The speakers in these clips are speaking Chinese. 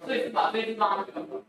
所以把杯子拉那个。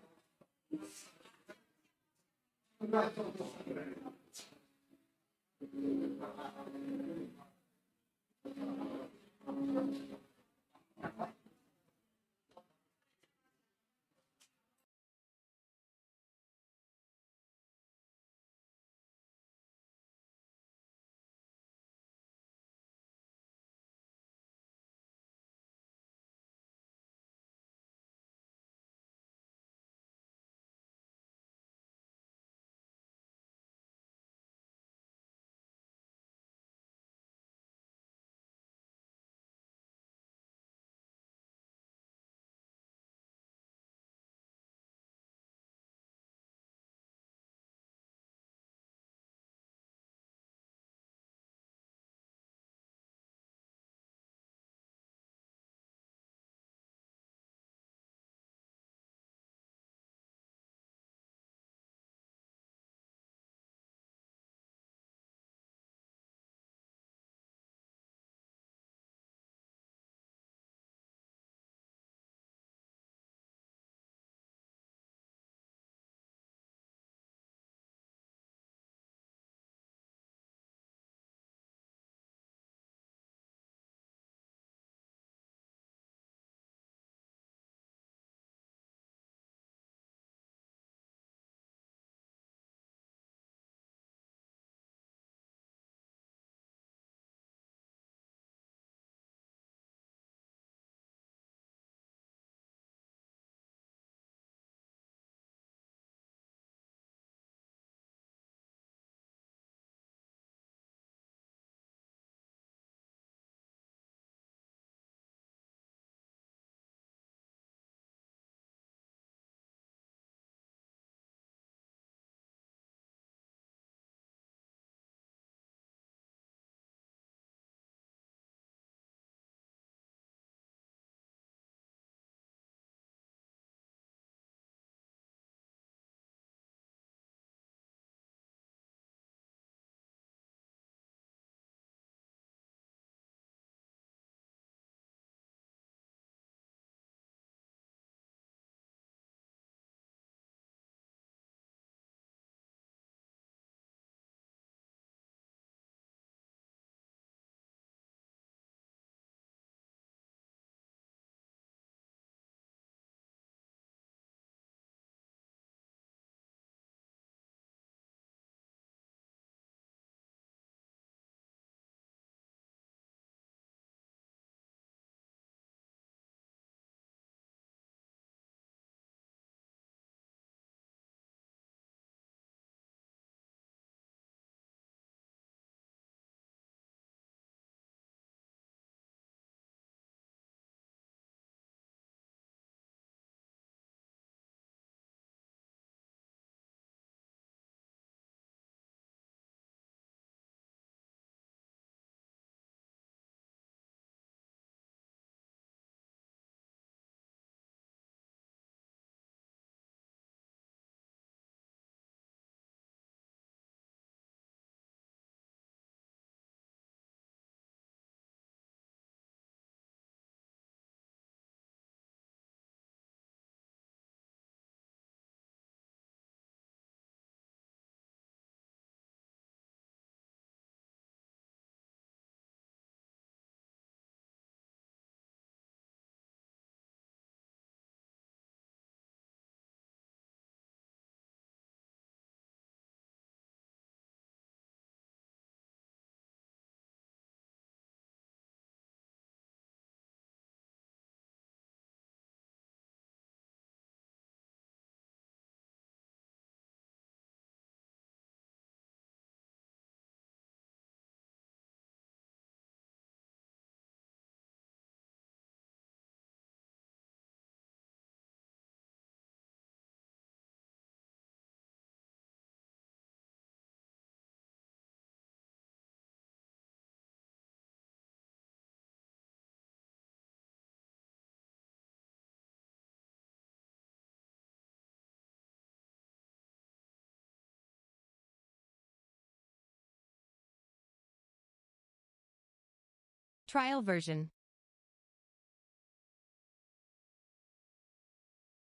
Trial version.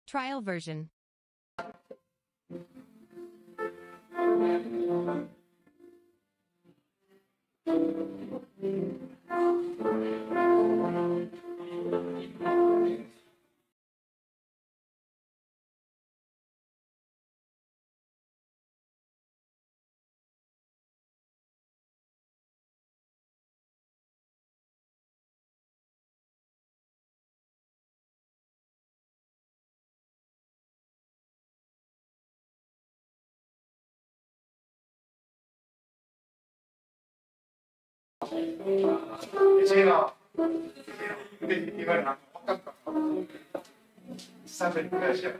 Trial version. 제가 이걸 확답 사실 그것이야.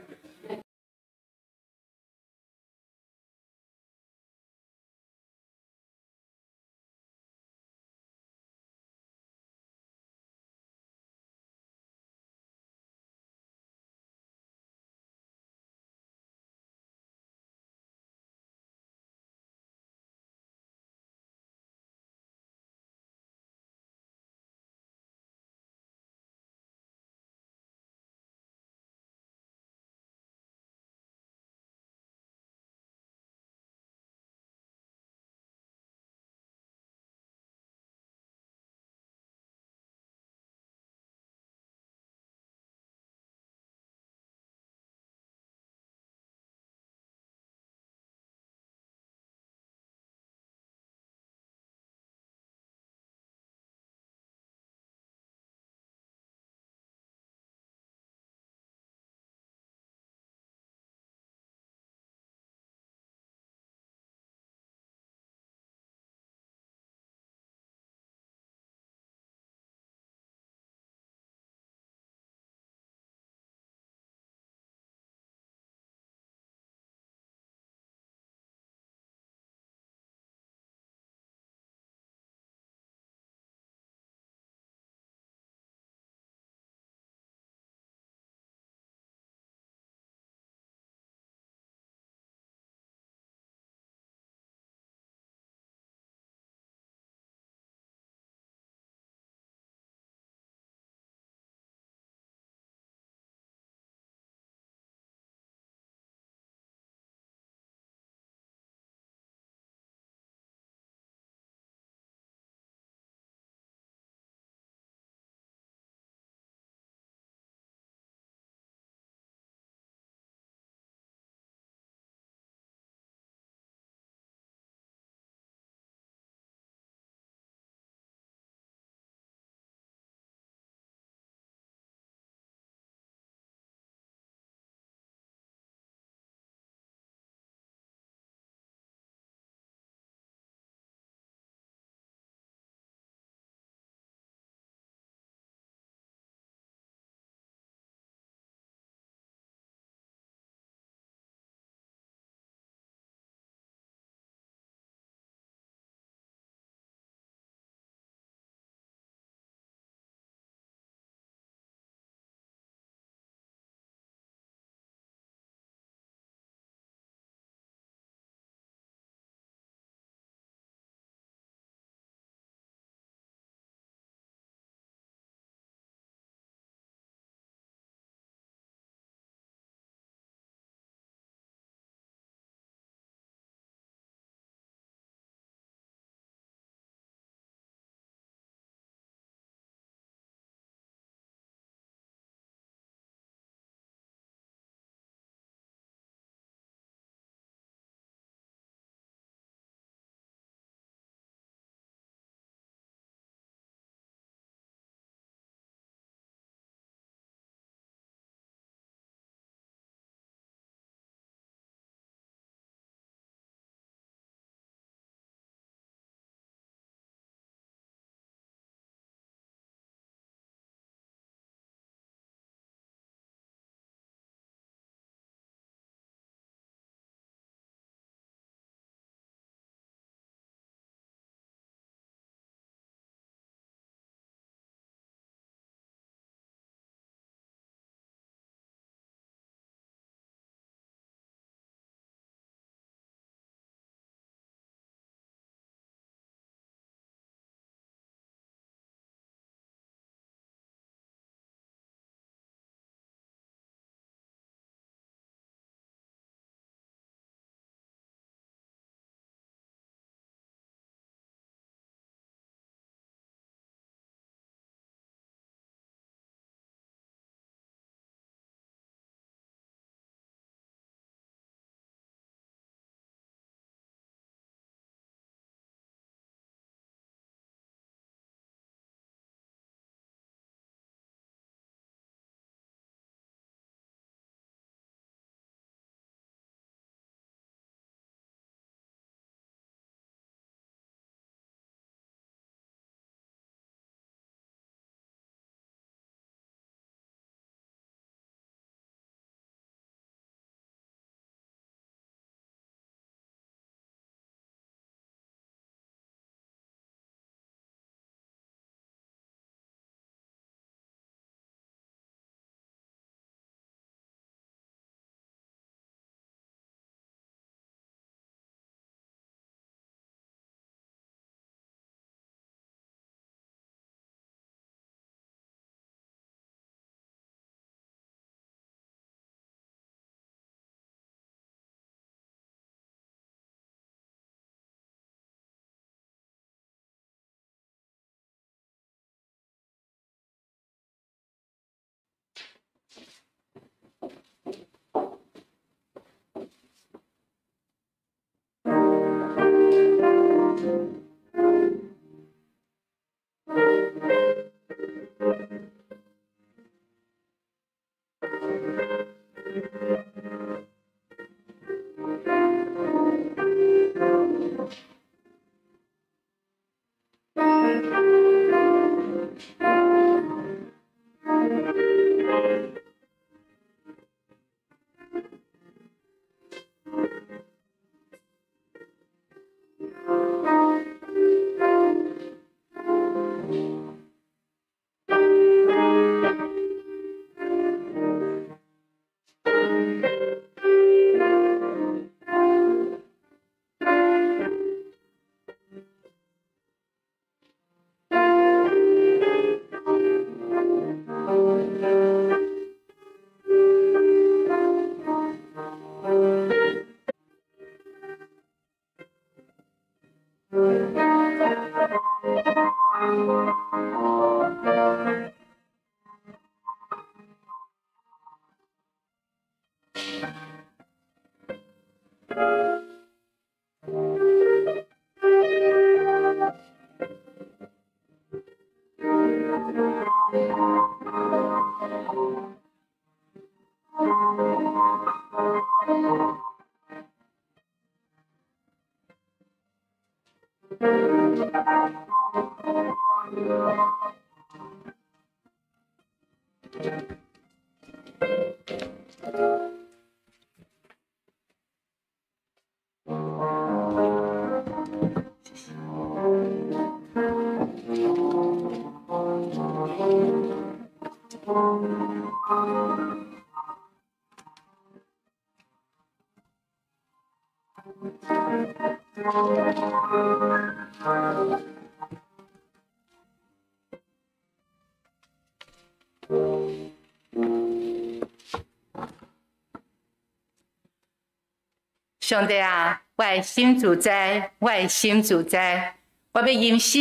上帝啊，我的心自在，我的心自在。我要吟诗，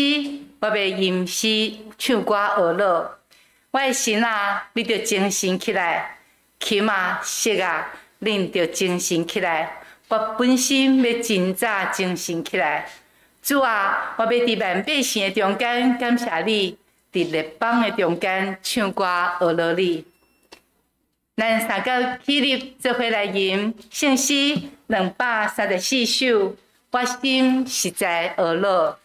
我要吟诗，唱歌学乐。我的心啊，你着精神起来；琴啊、瑟啊，恁着精神起来。我本身要真早精神起来。主啊，我要伫万百姓的中间感谢你，伫列邦的中间唱歌学乐你。咱三个起立做伙来吟圣诗234首，我心实在学乐。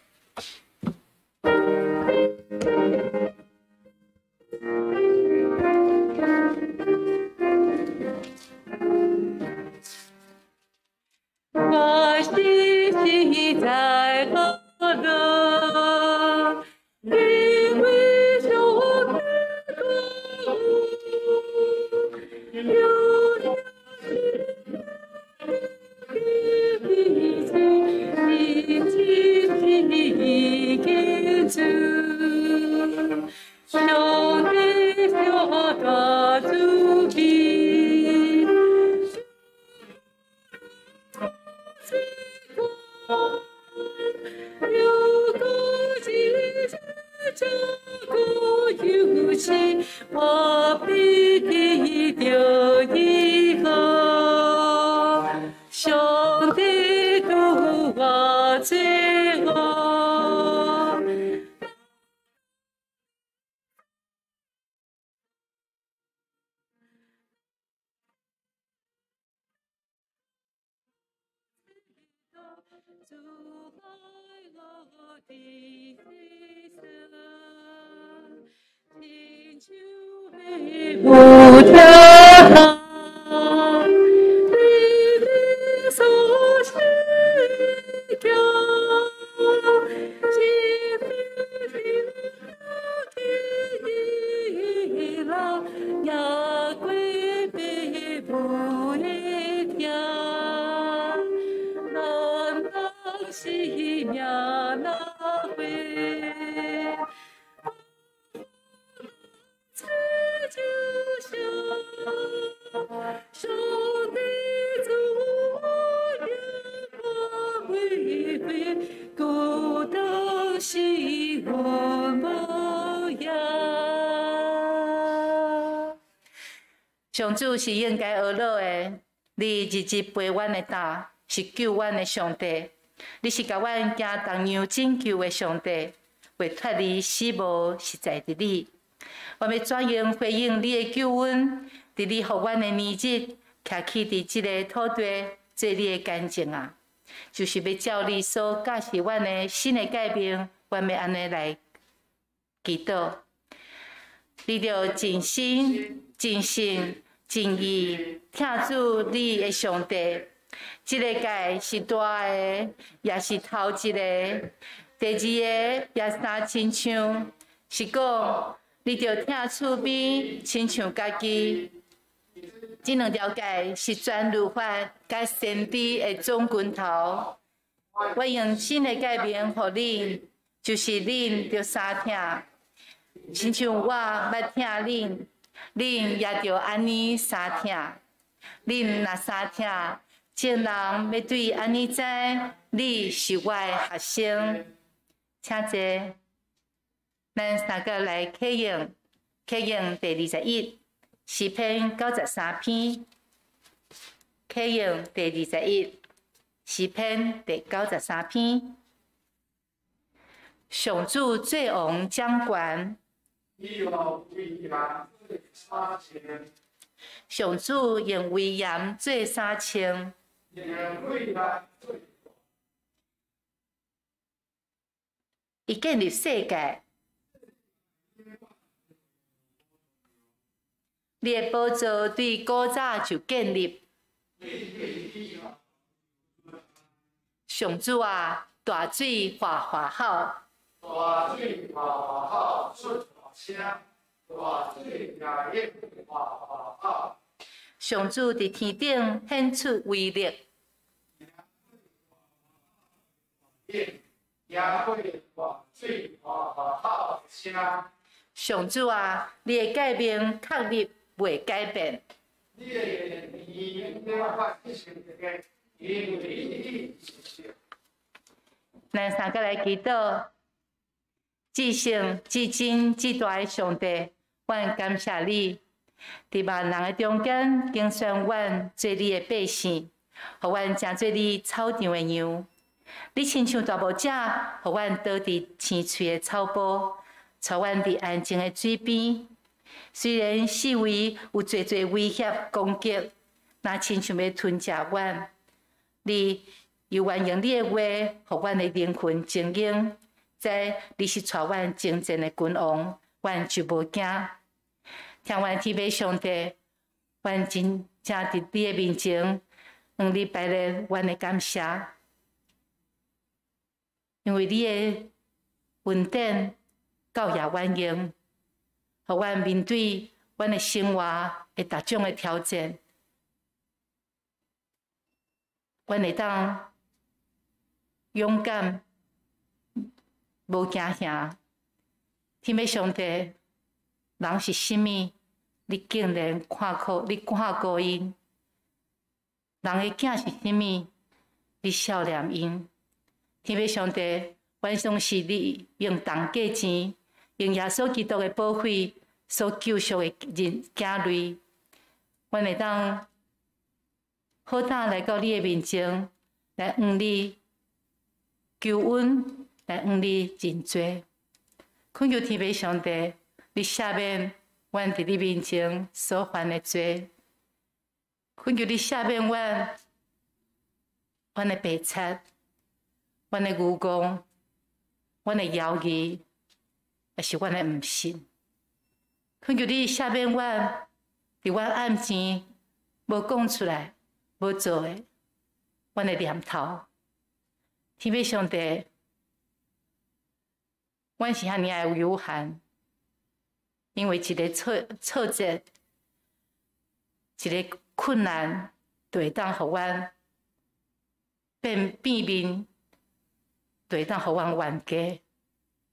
我心实在学乐，因为上帝的有上帝小大主笔，有个记者这个游戏，我必定得以后。上帝渡我罪恶。主爱我的牺牲，亲像被不掉。你所施教，今日的老也归被不一条。是命那回，这就像上帝主我也不会归，孤单是我模样。上主是应该学乐的，你日日陪阮的担，是救阮的上帝。你是甲阮行同样拯救的上帝，为脱离死亡实在的你。我要怎样回应你的救恩？伫你予阮的年日，徛起伫即个土地，做你的干净啊！就是要照你所教示阮的新的改变，阮要安尼来祈祷。你着真心、真性、真意，听主你的上帝。这个界是大的，也是头一个；第二个也三亲像，是讲你着听厝边亲像家己。这两条界是全律法甲先知的总拳头。我用新的改名互恁，就是恁着三听，亲像我捌听恁，恁也着安尼三听。恁若三听。众人要对安尼知，你是我的学生，请坐。咱三个来启用第21诗篇93篇，启用第21诗篇第93篇。上主最王掌权，上主用威严做三千，伊建立世界。你的宝座对古早就建立。上主啊，大水哗哗好，大水哗哗好，出大声，大水也应哗哗好。上主伫天顶显出威力，也会大水哗哗好声。上主啊，你的诫命确立袂改变。你的言了法一生的，因为你是咱三个来祈祷，至圣、至真、至大的上帝，阮感谢你，伫万人的中间竞选阮做你的百姓，互阮成做你草场的羊。你亲像大牧者，互阮倒伫青翠的草坡，带阮伫安静的水边。虽然四围有侪侪威胁攻击，若亲像要吞食阮，你又愿用你的话，互阮的灵魂静养。知你是带阮征战的君王，阮就无惊。听阮天父上帝，阮真正伫你的面前，你摆咧阮的感谢，因为你的恩典教也阮用。互阮面对阮的生活的各种的挑战，阮会当勇敢，无惊吓。天父上帝，人是甚物？你竟然看顾因；人的囝是甚物？你笑脸因。天父上帝，阮相信你用重价钱，用耶稣基督的宝血。所救赎的囝类，阮会当好胆来到你的面前，来向你求恩，来向你认罪。恳求天父上帝，你赦免阮伫你面前所犯的罪。恳求你赦免阮的白贼，阮的愚公，阮的妖异，也是阮的毋信。恳求你赦免阮，伫阮暗前无讲出来、无做的，阮的念头。天父上帝，阮是遐尔的有限，因为一个挫折、一个困难，就会当互阮变面，就会当互阮冤家，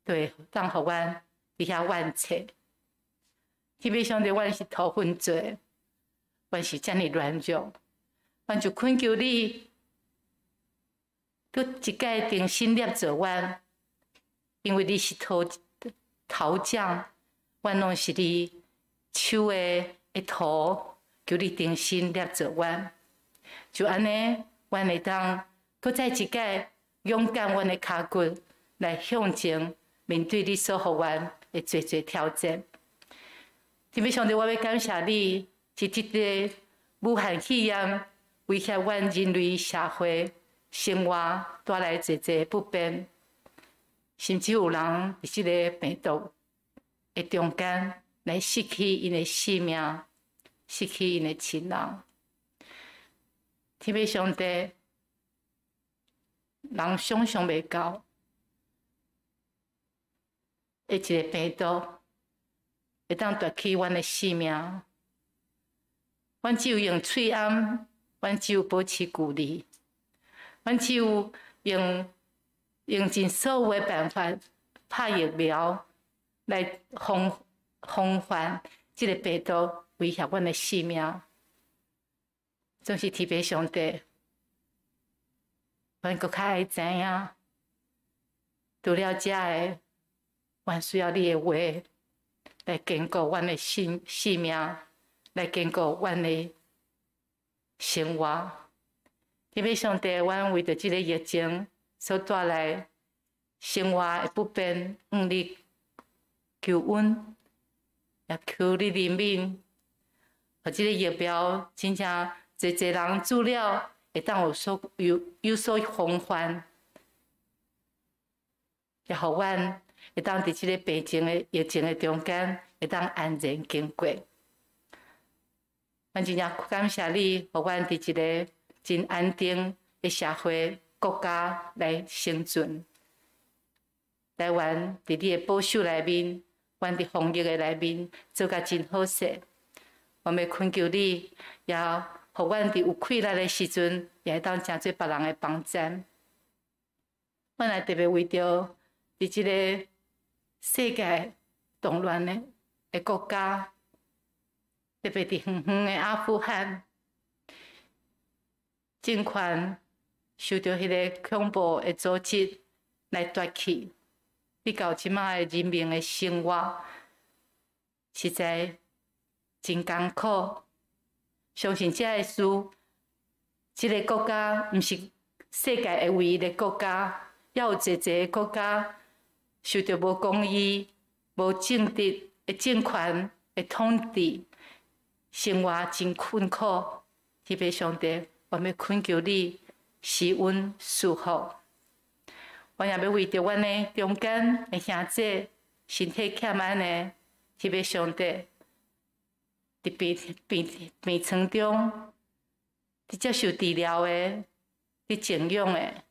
就会当互阮伫遐怨切。天父上帝，阮是土份罪，阮是遮尔软弱，阮就恳求你，搁一摆定心立做阮，因为你是头奖，阮拢是你手的土，求你定心立做阮。就安尼，阮会当搁再一摆勇敢阮的骹骨来向前面对你所互阮的侪侪挑战。天父上帝，我要感谢你，是这个武汉肺炎威胁阮人类社会生活带来侪侪不便，甚至有人伫这个病毒的中间来失去因的性命，失去因的亲人。天父上帝，人想象袂到的一个病毒。会当夺去阮的性命，阮只有用喙暗，阮只有保持距离，阮只有用尽所有的办法拍疫苗来防范这个病毒威胁阮的性命。总是天父上帝，阮搁较爱知影，除了遮个，阮需要你的话来坚固阮的性命，来坚固阮的生活。特别上帝，阮为着即个疫情所带来生活的不便，你求恩，也求你怜悯，互即个疫苗真正侪人治疗会当有所防范，也互阮会当伫即个病情的疫情的中间会当安然经过。阮真正感谢你，互阮伫一个真安定的社会国家来生存。台湾伫你的保守内面，阮伫防疫的内面做甲真好势。我们恳求你，也互阮伫有困难的时阵，也会当诚做别人的帮衬。阮也特别为着伫即个世界动乱的国家，特别伫远远的阿富汗，政权受到迄个恐怖的组织来夺去，你到即马的人民的生活，实在真艰苦。相信这个事，即个国家毋是世界的唯一的国家，也有侪个国家受到无公义、无正直的政权的统治，生活真困苦。特别上帝，我们恳求你施恩赐福。我也要为着阮的中间的兄弟身体欠安的，特别上帝。伫病床中，伫接受治疗的，伫静养的，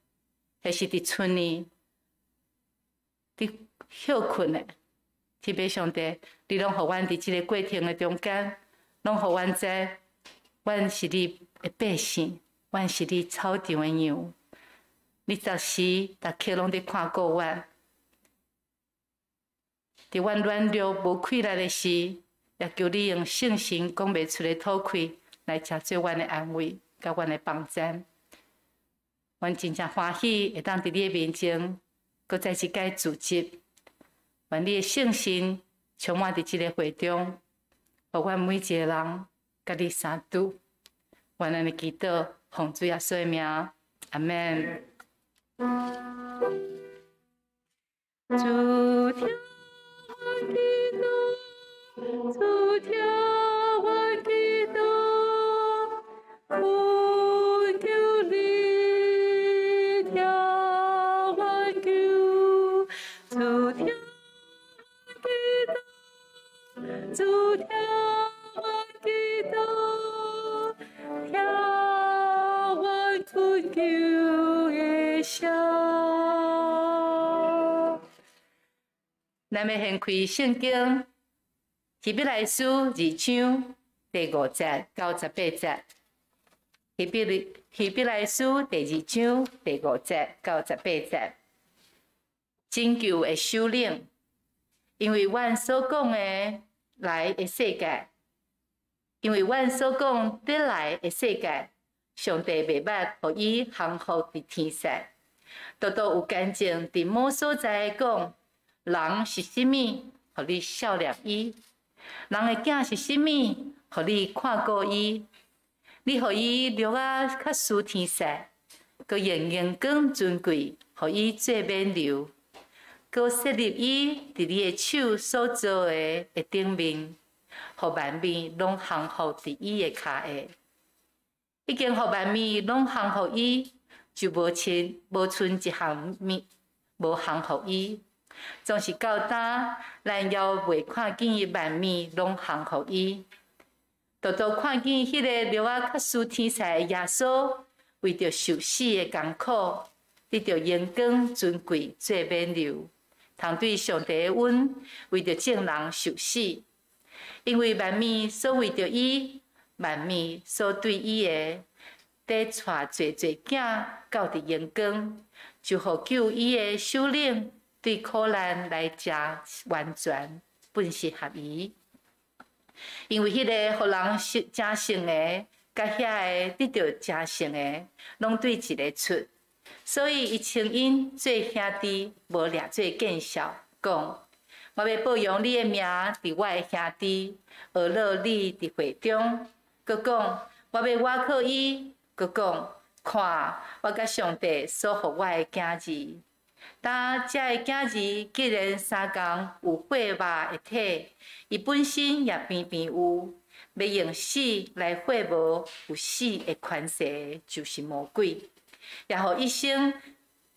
还是伫厝里，伫休困的，特别上帝，你拢互阮伫即个过程的中间，拢互阮知，阮是你的百姓，阮是你草场的羊，你随时逐刻拢伫看顾阮，伫阮软弱无气力的时。也求你用圣神讲袂出的吐气来吃做阮的安慰，甲阮的帮衬。阮真正欢喜会当伫你的面前，搁再一届自集。愿你的圣神充满伫即个会中，互阮每一个人甲你相拄。愿咱的祈祷奉主耶稣的名，阿门。主听我祈祷。主听阮祈祷，恳求你听阮求。主听阮祈祷，主听阮祈祷，听阮恳求的声。咱要献开圣经。希伯来书2章第5节到18节，希伯来书第2章第5节到18节，拯救的首领，因为阮所讲的来的世界，因为阮所讲得来的世界，上帝袂捌互伊降服伫天使，多多有干净伫某所在讲，人是甚物，互你效念伊。人的囝是甚物？互你看顾伊，你互伊略仔较输天使，佮用阳光尊贵，互伊做冕旒，佮设立伊伫你的手所做的顶面，互万物拢降服伫伊的骹下。已经互万物拢降服伊，就无剩一项物无降服伊。总是到呾，咱还未看见万物拢降服伊。多多看见迄个略仔较输天使的耶稣，为着受死的艰苦，得着荣光尊贵做冕旒，通对上帝的恩，为着正人受死。因为万物所为着伊，万物所对伊的，得带侪囝到伫荣光，就互救伊的首领。对苦难来食完全，本是合宜。因为迄个互人真诚的，甲遐个得到真诚的，拢对一个出。所以伊称因做兄弟，无掠做见笑，讲。我要保养你的名伫我的兄弟，学乐你伫会中。佮讲，我要挖靠伊。佮讲，看我甲上帝所予我的囝儿。当这个囝儿既然三工有血肉的体，伊本身也偏偏有，要用死来血无有死的权势，就是魔鬼。也互一生。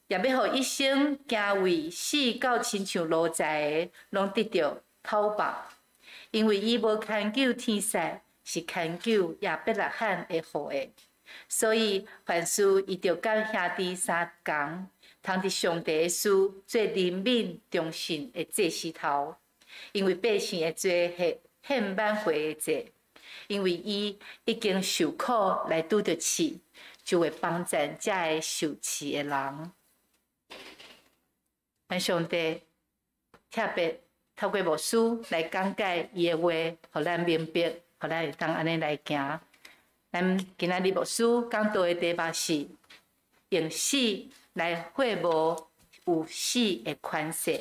也要互一生行为死到亲像奴才的，拢得到讨报，因为伊无牵究天使，是牵究亚伯拉罕的后裔，所以凡事伊着甲兄弟三共，通伫上帝的事做灵敏忠信的祭司头，因为百姓的罪献挽回的罪，因为伊已经受苦来拄着饲，就会帮助这个受饲的人。愿上帝特别透过牧师来讲解伊的话，互咱明白，互咱会当安尼来行。咱今仔日牧师讲道的题目是用死来获无有死的权势，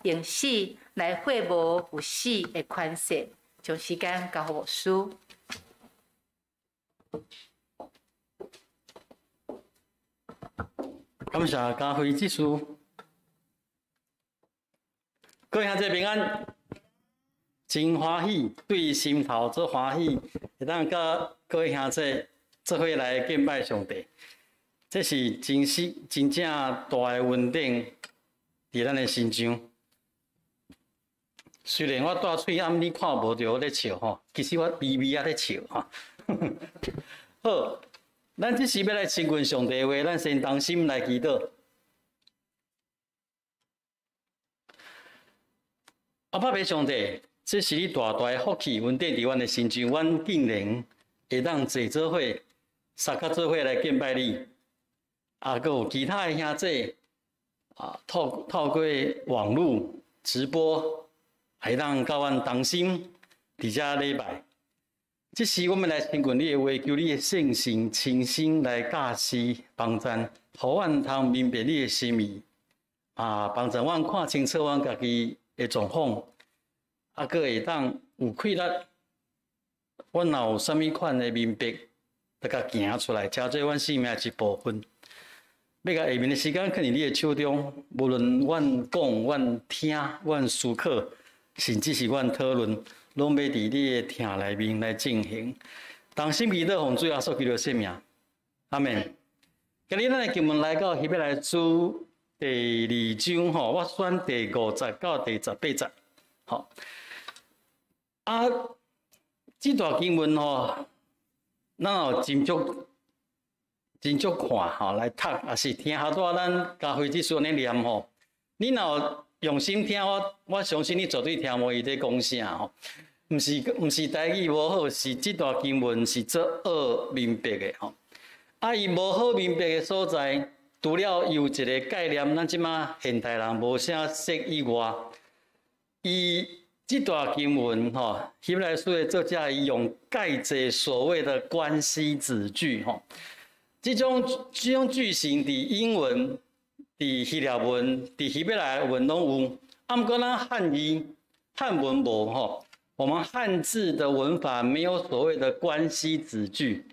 用死来获无有死的权势。将时间交互牧师。感谢家辉技术。各位兄弟平安，真欢喜，对心头做欢喜，会当甲各位兄弟做伙来敬拜上帝，这是真正大的恩典伫咱的心上。虽然我大喙暗你看无着我咧笑吼，其实我微微啊咧笑吼。好，咱这时要来亲近上帝的话，咱先同心来祈祷。阿爸爸上帝，这是你大大的福气，恩典伫阮的心上，阮竟然会当坐做伙，三脚做伙来敬拜你。啊，阁有其他的兄弟啊，透过网络直播，会当甲阮同心伫遮礼拜。这时我们来亲近你的话，求你的圣神亲身来教示帮助，互阮通明白你的心意，啊，帮助阮看清楚阮家己的状况，啊，阁会当有气力。阮若有啥物款的明白，得甲行出来，车做阮生命一部分。要甲下面的时间，放伫你的手中，无论阮讲、阮听、阮思考，甚至是阮讨论，拢要伫你的听内面来进行。当心祈祷，奉主耶稣基督的圣名，阿门。今日咱的经文来到希伯来书第2章吼，我选第50到第18节，吼。啊，这段经文吼，咱有真足看吼，来读也是听好多咱家辉之所咧念吼。你若用心听我相信你绝对听无伊在讲啥吼。毋是台语无好，是这段经文是做学明白的吼。啊，伊无好明白的所在，除了有一个概念，咱即马现代人无啥识以外，伊这段经文吼，希伯来书的作者伊用介济所谓的关系子句吼。这种句型伫英文、伫希腊文、伫希伯来文拢有，啊，毋过咱汉文无吼，我们汉字的文法没有所谓的关系子句。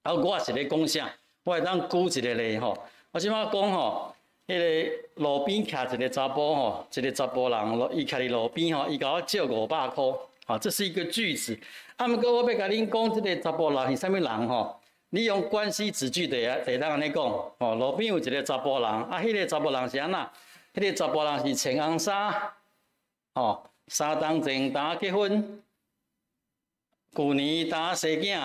啊，我是咧讲啥？我会当举一个例吼，我即摆讲吼，迄个路边徛一个查甫吼，一个查甫人，伊徛伫路边吼，伊甲我借500块，啊，这是一个句子。啊，毋过我要甲恁讲，这个查甫人是啥物人吼？你用关系子句地当安尼讲，哦，路边有一个查甫人，啊，迄个查甫人是安那？迄个查甫人是穿红衫，哦，3冬前当结婚，去年当生囝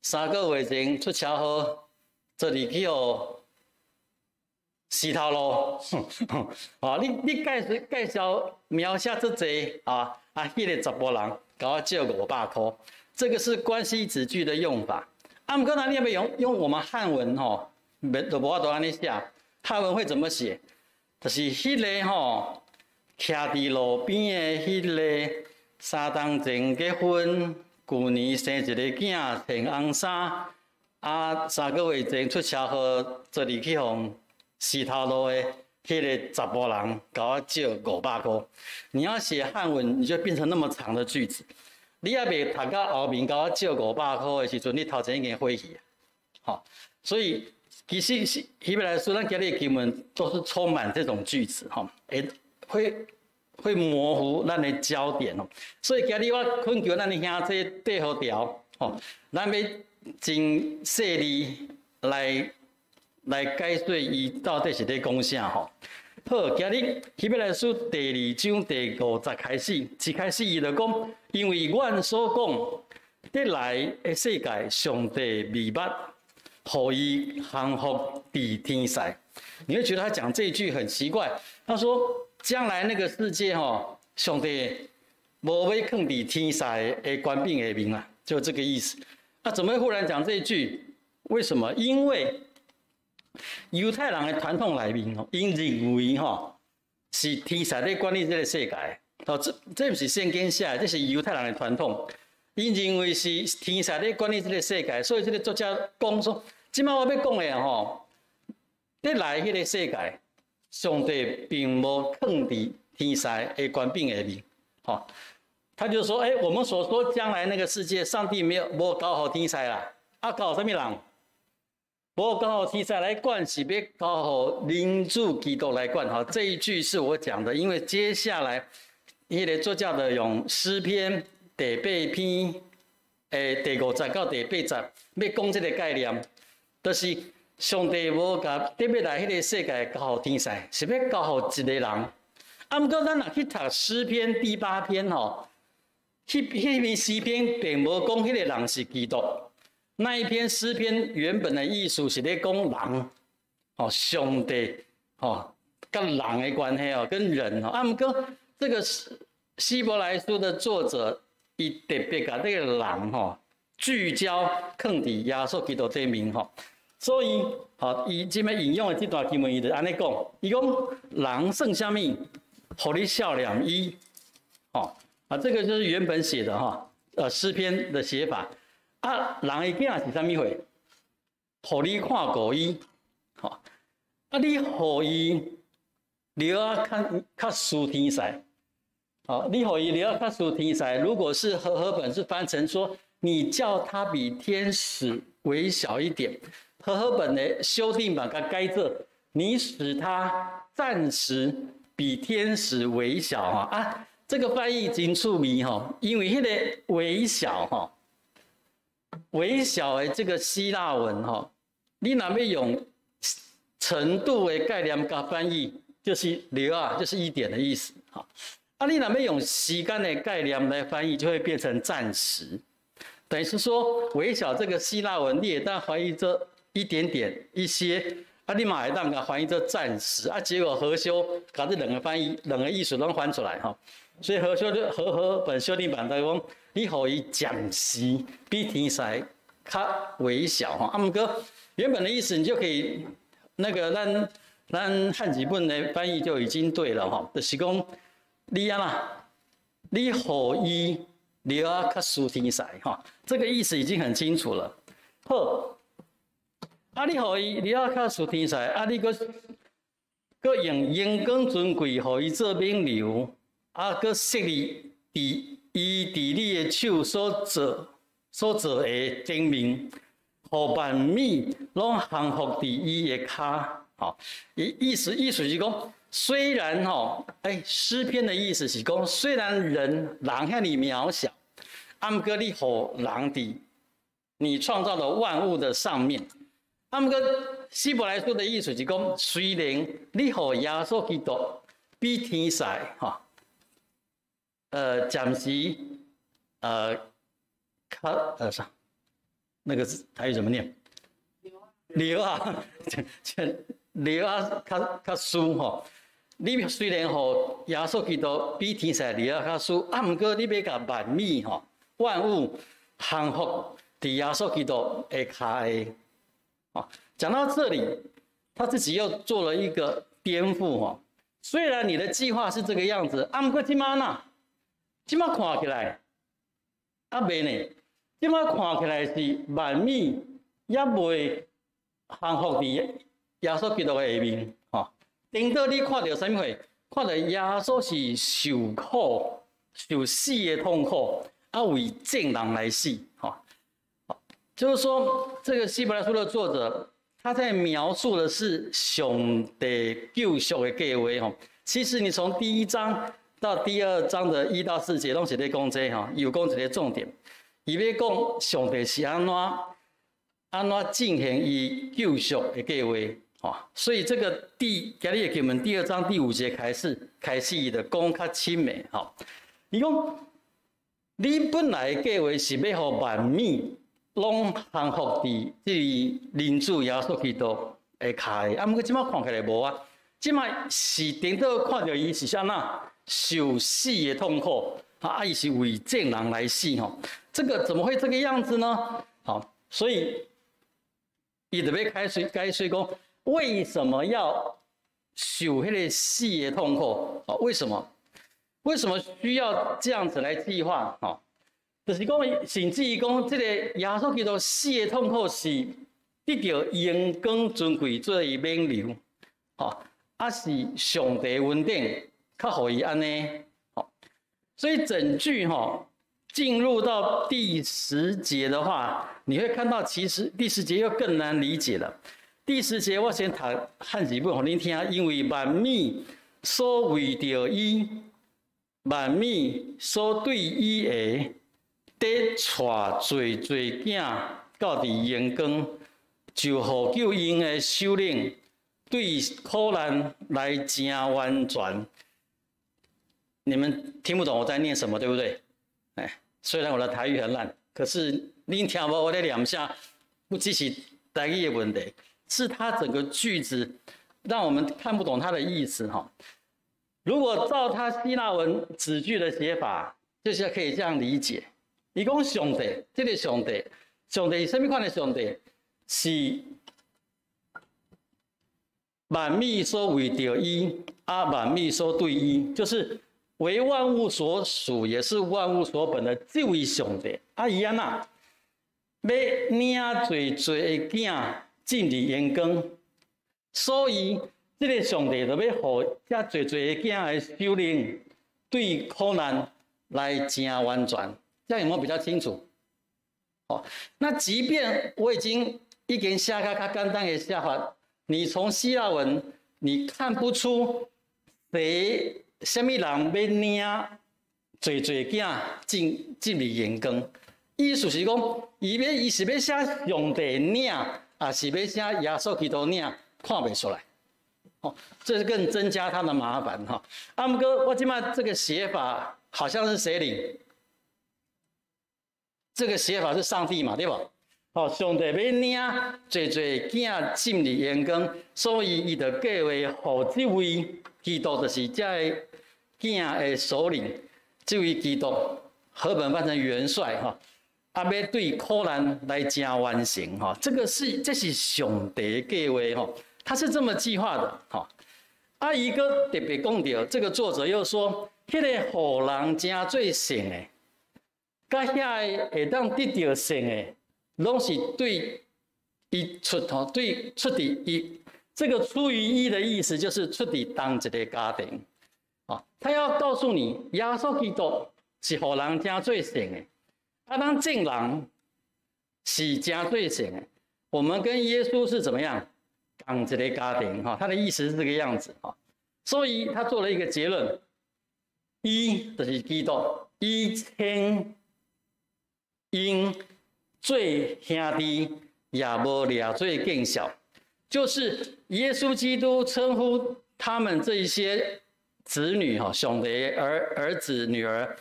，3个月前出车祸，做入去互死头路。哦，你介绍描写这济啊，迄个查甫人甲我借500块，这个是关系子句的用法。啊，毋过你要用我们汉文吼，就无法度安尼写。汉文会怎么写？就是迄个吼，徛伫路边的迄个3冬前结婚，去年生一个囝，穿红衫，啊3个月前出车祸，昨日去互石头路的迄个查甫人，甲我借500块。你要写汉文，你就变成那么长的句子。你还未读到后面，甲我借500块的时阵，你头前已经火去啊！好，所以其实希伯来书咱今日的经文都是充满这种句子，哈，会模糊咱的焦点哦。所以今日我恳求咱的兄弟缀好调，吼，咱要真细腻来解说伊到底是咧讲啥吼。好，今日希伯来书第2章第50开始，一开始伊就讲，因为阮所讲得来的世界，上帝未捌，予伊幸福伫天使。你会觉得他讲这一句很奇怪，他说将来那个世界吼，上帝无要放伫天使的官兵下面啦，就这个意思。那怎么会忽然讲这一句？为什么？因为犹太人的传统内面吼，因认为吼是天使在管理这个世界。哦，这不是圣经写的，这是犹太人的传统。因认为是天使在管理这个世界，所以这个作者讲说，即摆我要讲的吼，得来迄个世界，上帝并无放伫天使的官兵下面。吼，他就说，我们所说将来那个世界，上帝无交予天使啦，啊交予什么人？无交予天使来管，是要交予人子基督来管。好，这一句是我讲的，因为接下来迄个作者的用诗篇第8篇第50到第80，要讲这个概念，就是上帝无甲特别来迄个世界交予天使，是要交予一个人。啊，不过咱若去读诗篇第8篇吼，迄篇诗篇并无讲迄个人是基督。那一篇诗篇原本的意思是咧讲人，哦，上帝，哦，跟人的关系哦，跟人哦。啊，不过这个希伯来书的作者，伊特别把这个人吼聚焦放伫耶稣基督这面吼，所以哦，伊这边引用的这段经文，伊就安尼讲，伊讲人算啥物，互你笑脸伊，哦，啊，这个就是原本写的哈，诗篇的写法。啊，人的囝是啥物货？互你看过伊，吼，啊，你互伊了啊，较属天使，好，你互伊了啊，较属天使。如果是和本是翻成说，你叫他比天使微小一点。和本的修订版甲改做，你使他暂时比天使微小哈啊，这个翻译真趣味哈，因为迄个微小哈。微小的这个希腊文哈，你若要用程度的概念加翻译，就是流啊，就是一点的意思哈。啊，你若要用时间的概念来翻译，就会变成暂时。等于是说，微小这个希腊文，你也当翻译这一点点一些，啊，你嘛会当甲翻译这暂时啊，结果和修把这两个翻译、两个意思都翻出来哈。所以和本修订版在讲。你互伊暂时比天使较微小哈，啊，不过原本的意思你就可以那个咱汉字本的翻译就已经对了哈，就是讲你啊啦，你互伊了啊较属天使哈，这个意思已经很清楚了。好，啊你互伊了啊较属天使，啊你搁用阳光尊贵互伊做名流，啊搁设立伊伫你的手所做的证明，互万米拢降服伫伊的骹。好，意思是讲，虽然吼，诗篇的意思是讲，虽然人遐尼渺小，啊，毋过你互人伫你创造的万物的上面，啊，毋过希伯来书的意思是讲，虽然你互耶稣基督比天使吼。暂时，啥？那个字台语怎么念？流啊，流啊，较输吼。你虽然吼耶稣基督比天使流啊较输，啊，不过你要甲万米吼万物降服伫耶稣基督的骹的。哦，讲到这里，他自己又做了一个颠覆吼。虽然你的计划是这个样子，啊，不过今晚呐。即马看起来，啊袂呢？即马看起来是万米也未降服伫耶稣基督的下面，等到你看到什么货？看到耶稣是受苦、受死的痛苦，为正人来死，就是说，这个希伯来书的作者他在描述的是上帝救赎的计划，其实你从第1章到第2章的1到4节，拢是在讲这有讲一个重点，伊要讲上帝是安怎进行伊救赎的计划，所以这个今日的经文第2章第5节开始伊就讲较深的，伊讲你本来的计划是要互万民拢降服伫这人子耶稣基督的骹下，过即摆看起来无啊，即摆是等到看到伊是啥呐？受死的痛苦，伊是为正人来死，这个怎么会这个样子呢？所以伊特别开始讲，为什么要受迄个死的痛苦？为什么需要这样子来计划？就是讲，甚至于讲，这个耶稣基督死的痛苦是得到荣光尊贵做伊免流，是上帝恩典，较互伊安尼。所以整句进入到第10节的话，你会看到其实第10节又更难理解了。第10节我先读汉字本给你听，因为万民所为着伊，万民所对伊的。得带罪囝到伫荣光，就互救因的首领对苦难来正完全。你们听不懂我在念什么，对不对？虽然我的台语很烂，可是你听无我的2下，不只是台语的问题，是它整个句子让我们看不懂它的意思如果照它希腊文子句的写法，就是可以这样理解。伊讲上帝，这个上帝是什么款的上帝？是万民所为着伊，万民所对伊，就是为万物所属，也是万物所本的这位上帝。伊安那要领罪的囝进入荣光，所以这个上帝就要互这罪的囝的首领对苦难来正完全。这样有没有比较清楚？那即便我已经写较简单的写法，你从希腊文你看不出什么人要领罪囝进入荣光，意思是讲，伊是要写上帝领，是要写耶稣基督领，看不出来。这是更增加他的麻烦不过我现在这个写法好像是谁领？这个写法是上帝嘛，对吧？上帝要领罪囝进入荣光，所以伊就计划，互这位基督就是这个囝的首领，这位基督，和本翻成元帅要对苦难来正完成这是上帝的计划他是这么计划的伊个特别讲到，这个作者又说，迄个互人正做善的。甲遐个会当得到善的，拢是对伊对出伫伊这个出于伊的意思，就是出伫当一个家庭。他要告诉你，耶稣基督是互人正做善的，咱正人是正做善的。我们跟耶稣是怎么样？同一个家庭他的意思是这个样子所以他做了一个结论：伊就是基督，伊称。因罪兄弟也无俩罪更小，就是耶稣基督称呼他们这一些子女上帝儿子女儿，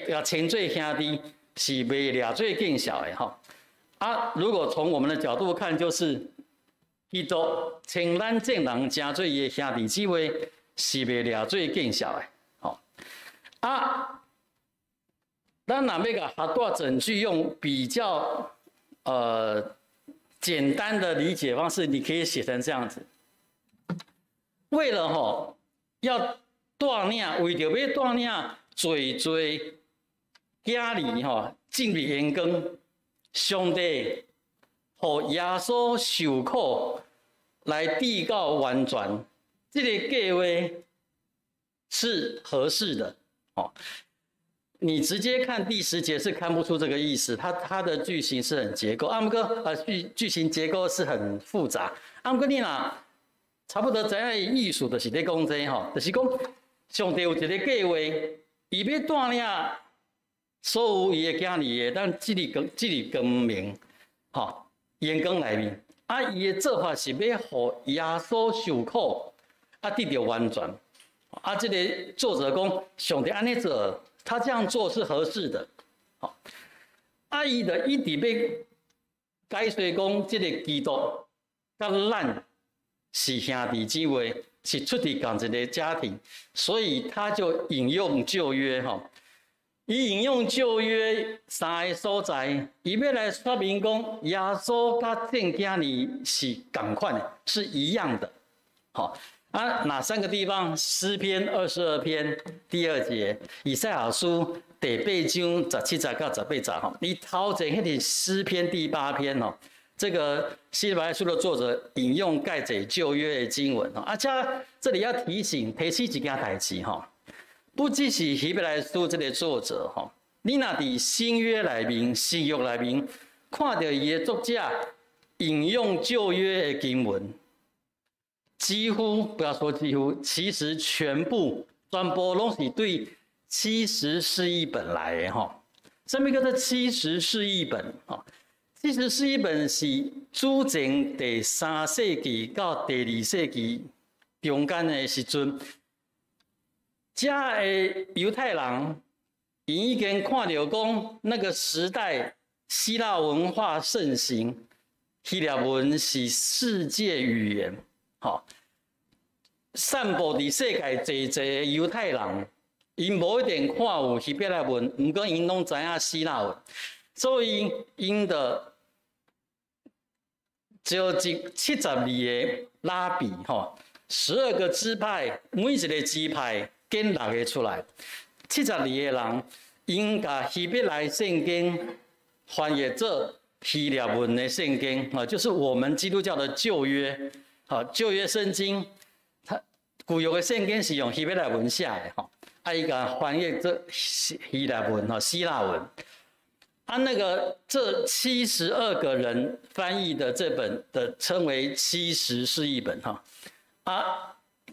要称罪兄弟是比俩罪更小的如果从我们的角度看，就是基督称咱正人正罪的兄弟姊妹是比俩罪更小的咱若要甲合大整句用比较简单的理解方式，你可以写成这样子：为了要带领，为着要带领罪囝儿进入荣光，上帝让耶稣受苦来递告完全，这个计划是合适的。哦，你直接看第10节是看不出这个意思，它的句型是很结构，句型结构是很复杂。你若差不多知影意思，就是咧讲这吼，就是讲上帝有一个计划，伊要带领所有伊的囝儿的，咱这里光明，吼，阳光内面。伊的做法是要互耶稣受苦，得到完全。这个作者讲，上帝安尼做，他这样做是合适的。好，伊就一直要解说讲，这个基督甲咱是兄弟姊妹，是出自同一个家庭，所以他就引用旧约哈。伊引用旧约3个所在，伊要来说明讲，耶稣甲正囝儿是同款的，是一样的。好。哪3个地方？诗篇22篇第2节，以赛亚书第8章17节到18节哈。你头前迄个诗篇第8篇哦，这个希伯来书的作者引用盖者旧约的经文哦。这里要提起一件代志哈，不只是希伯来书这个作者哈，你若伫新约内面、新约内面看到伊的作者引用旧约的经文。几乎不要说几乎，其实全部拢是对70释义本来的哈。什么叫做70释义本？哈，70释义本是主前第3世纪到第2世纪中间的时阵，这的犹太人已经看到讲那个时代希腊文化盛行，希腊文是世界语言。好，散布伫世界侪犹太人，因无一定看有希伯来文，毋过因拢知影希腊文，所以因的召集72个拉比吼，12个支派，每一个支派拣6个出来，72个人，因甲希伯来圣经翻译做希腊文的圣经啊，就是我们基督教的旧约。好，旧约圣经，它旧约的圣经是用希伯来文写的哈，伊甲翻译做希腊文哈，希腊文。这72个人翻译的这本的称为70释义本哈，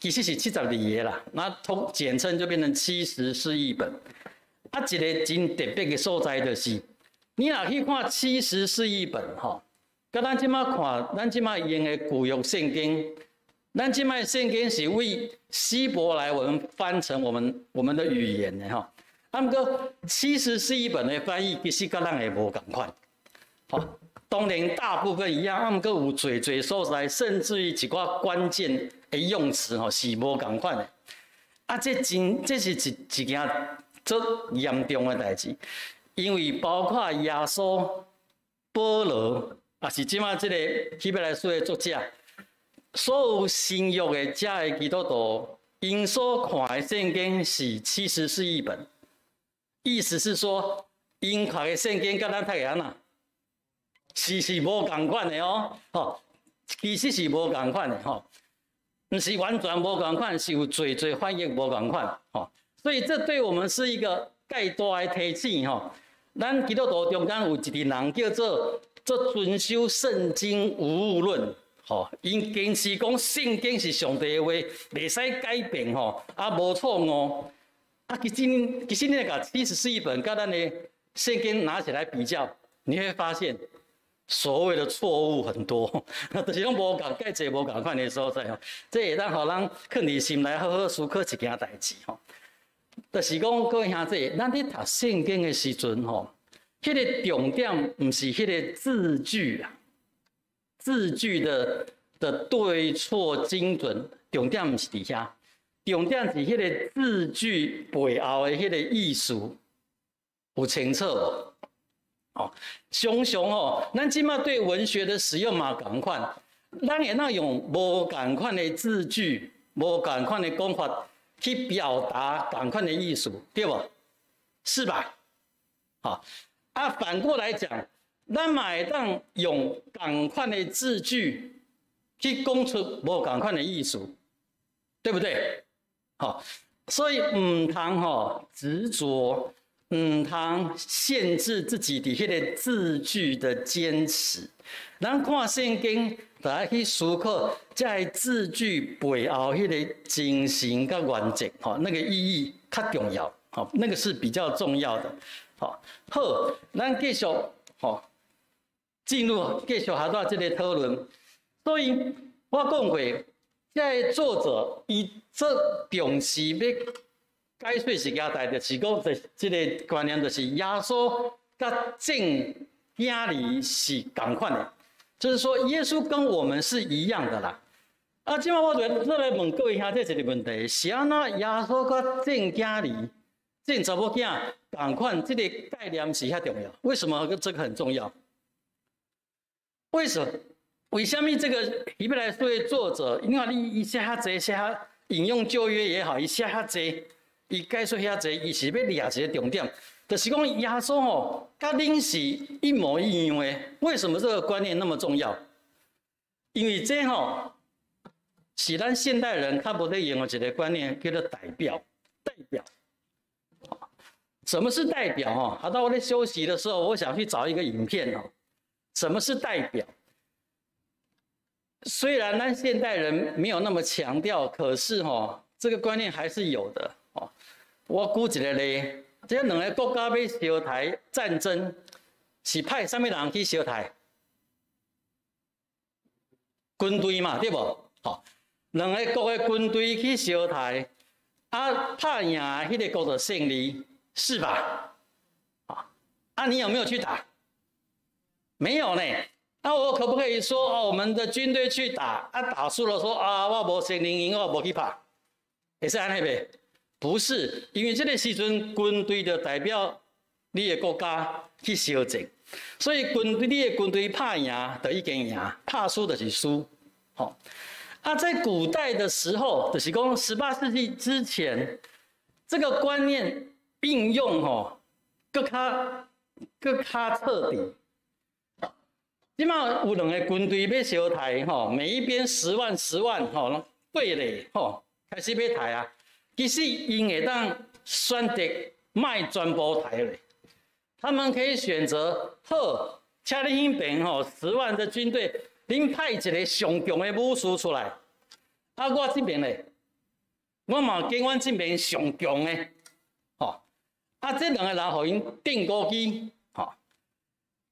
其实是72个啦，那简称就变成70释义本。一个真特别的所在就是，你若去看70释义本哈。甲咱即马看，咱即马用的旧约圣经，咱即马圣经是为希伯来文翻成我们的语言的吼。不过70释义本的翻译其实甲咱会无共款，吼。当然大部分一样，不过有侪所在，甚至于一寡关键的用词吼是无共款的。这是一件足严重的代志，因为包括耶稣、保罗。是即马这个希伯来书的作者，所有新约的遮的基督徒，因所看的圣经是70释义本，意思是说，因看的圣经跟咱读的安那，是无共款的哦，吼，其实是无共款的吼，不是完全无共款，是有侪翻译无共款，吼，所以这对我们是一个介大的提醒吼。咱基督徒中间有一群人叫做遵守圣经无误论，吼，因坚持讲圣经是上帝的话，袂使改变吼，无错误。其实你来把70释义本跟咱的圣经拿起来比较，你会发现所谓的错误很多，就是拢无共介济无共款的所在吼。这会当互咱放伫心内，好好思考一件代志吼。就是讲，各位兄弟，咱咧读圣经的时阵吼，迄个重点不是迄个字句啊，字句的对错精准，重点不是伫遐，重点是迄个字句背后的迄个意思有清楚无？哦，常常哦，咱即马对文学的使用嘛同款，咱会当用无同款的字句、无同款的讲法。去表达同款的意思，对不？是吧？好，反过来讲，咱嘛会当用同款的字句去讲出无同款的意思，对不对？好，所以唔通执着，唔通限制自己伫迄个字句的坚持。咱看圣经，大家去思考，在字句背后迄个精神甲原则，那个意义较重要，那个是比较重要的。好，咱继续进入继续下到这个讨论。所以我讲过，这作者伊这重视要解说是交代，就是讲这个观念，就是耶稣甲正经理是同款的。就是说，耶稣跟我们是一样的啦。啊，今晚我来问各位兄弟一个问题：是安那耶稣跟正家里、正查某囝同款，这个概念是遐重要？为什么这个很重要？为什么这个希伯来书的作者，你看伊写遐济，写引用旧约也好，伊写遐济，伊解说遐济，伊是要抓一个重点。就是讲耶稣甲恁是一模一样的，为什么这个观念那么重要？因为这是咱现代人较无在用的一个观念，叫做代表。什么是代表？好，到我在休息的时候，我想去找一个影片什么是代表？虽然咱现代人没有那么强调，可是这个观念还是有的。我举一个例。这两个国家要相台战争，是派什么人去相台？军队嘛，对不？好，两个国的军队去相台，打赢迄个国的胜利，是吧？你有没有去打？没有呢。那我可不可以说我们的军队去打，打输了说我无胜利赢，我无去拍，会使安尼袂？不是，因为这个时阵军队就代表你的国家去相争，所以你的军队拍赢就已经赢，拍输就是输。在古代的时候，就是讲18世纪之前，这个观念应用更较彻底。即马有两个军队要相台每一边10万对垒开始要台啊。其实，因会当选择卖全部台嘞，他们可以选择好，请你迄边10万的军队，恁派一个上强的武士出来，我这边嘞，我嘛跟阮这边上强的，这两个人互因定高机，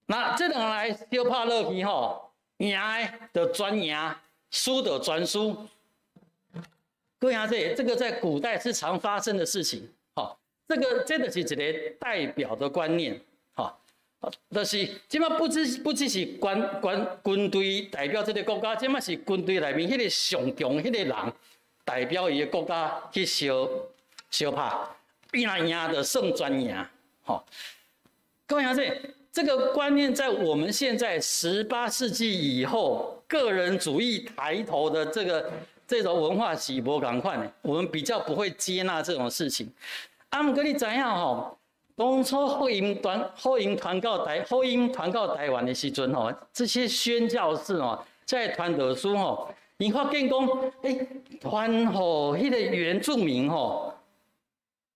那这两个来小拍落去赢的就全赢，输的全输。各位兄弟，这个在古代是常发生的事情，这个真的是一个代表的观念，就是即马不只是军队代表这个国家，即马是军队内面迄个上强迄个人代表伊个国家去相拍，赢就胜全赢，各位兄弟，这个观念在我们现在18世纪以后，个人主义抬头的这种文化是无同款的，我们比较不会接纳这种事情。不过你知影当初福音传到台湾的时阵这些宣教士在传道书你发现讲，传给迄个原住民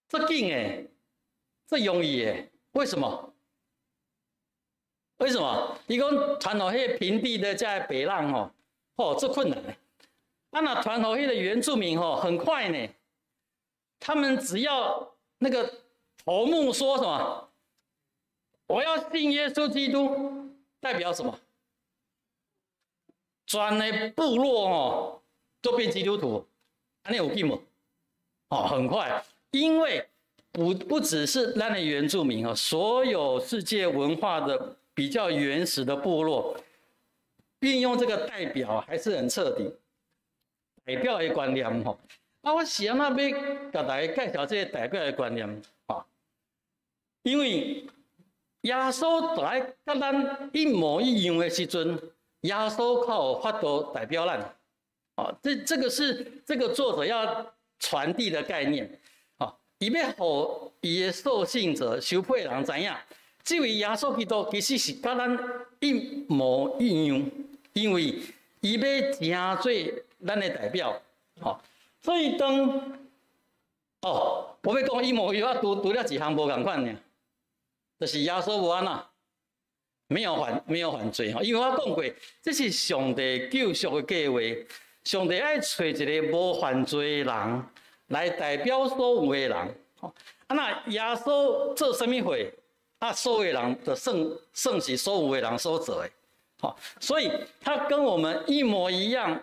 这紧诶，这容易诶，为什么？伊讲传给迄个平地的在北浪这困难诶。那传给迄个原住民很快呢，他们只要那个头目说什么，我要信耶稣基督，代表什么？全的部落都变基督徒，安尼有紧无？很快，因为不只是咱的原住民所有世界文化的比较原始的部落，运用这个代表还是很彻底。代表的观念我是安那要甲大家介绍这个代表的观念因为耶稣来甲咱一模一样的时阵，耶稣靠法度代表咱这个是这个作者要传递的概念伊要互伊的受信者、收配人知影，这位耶稣基督其实是甲咱一模一样，因为伊要成做咱的代表，所以我要讲一模一样，除了一项无共款呢，就是耶稣无安那，没有犯罪因为我讲过，这是上帝救赎的计划，上帝爱找一个无犯罪的人来代表所有的人，那耶稣做什么会？所有人的圣是所有的人所做的，所以他跟我们一模一样，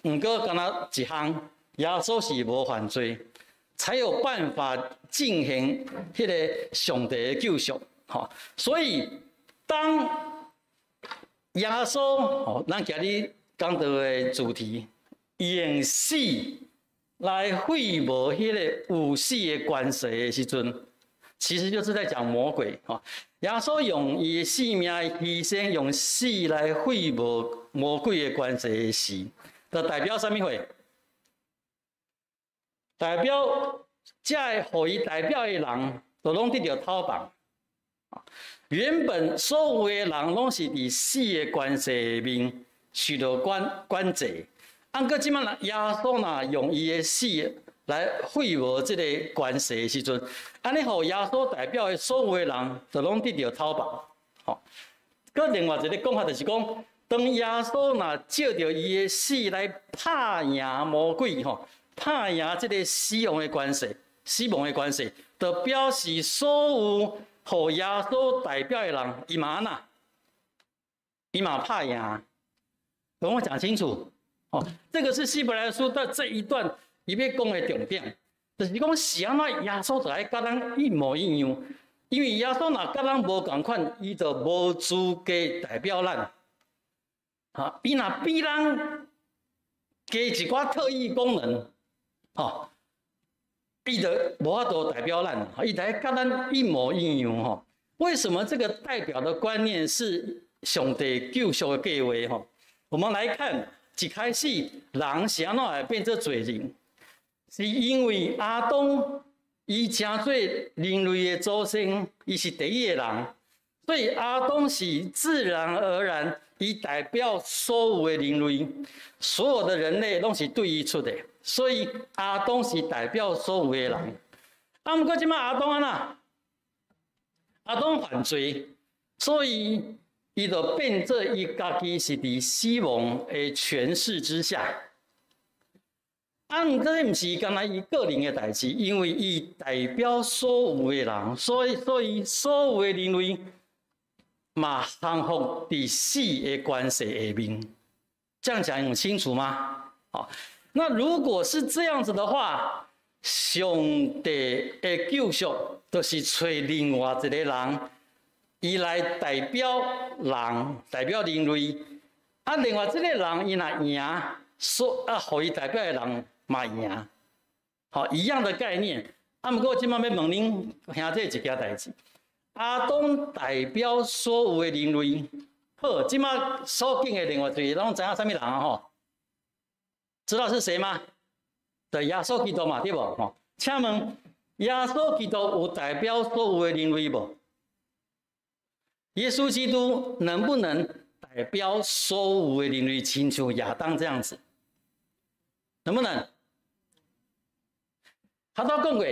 不过干那一项，耶稣是无犯罪，才有办法进行迄个上帝的救赎，所以当耶稣，咱今日讲到的主题，用死来废无迄个有死的关系的时阵。其实就是在讲魔鬼耶稣用伊性命牺牲，用死来废无魔鬼的关系的事，就代表什么会？代表这互伊代表的人，就拢得到讨棒。原本所有的人拢是伫死的关系里面受到管制，过即摆耶稣若用伊的死来废无这个关系的时阵，安尼互耶稣代表的所有的人，就拢得到讨棒。搁另外一个讲法就是讲，当耶稣若借着伊的死来拍赢魔鬼拍赢这个死亡的关系，就表示所有互耶稣代表的人，伊嘛安那，伊嘛拍赢。跟我讲清楚这个是希伯来书的这一段。伊要讲的重点，就是讲是安怎耶稣就爱甲咱一模一样，因为耶稣若甲咱无共款，伊就无资格代表咱。伊若比咱加一寡特异功能，伊就无法度代表咱，伊就爱甲咱一模一样为什么这个代表的观念是上帝救赎的计划我们来看，一开始人是安怎会变做罪人？是因为亚当伊成做人类的祖先，伊是第一个人，所以亚当是自然而然，伊代表所有的人类，所有的人类拢是对伊出的，所以亚当是代表所有的人。不过即摆亚当安那？亚当犯罪，所以伊就变做伊家己是伫死亡的权势之下。不过，毋是干那伊个人的代志，因为伊代表所有的人，所以所有的人类嘛降服伫死的关系下面。这样讲很清楚吗？那如果是这样子的话，上帝的救赎就是找另外一个人，伊来代表人，代表人类。另外这个人伊若赢，互伊代表的人。嘛赢，一样的概念。不过今麦要问恁兄弟一件代志，亚当代表所有的人类。好，今麦所讲的另外一个，拢知影什么人知道是谁吗？就耶稣基督嘛，对不？请问，耶稣基督有代表所有的人类不？耶稣基督能不能代表所有的人类，亲像亚当这样子？能不能？他都讲过，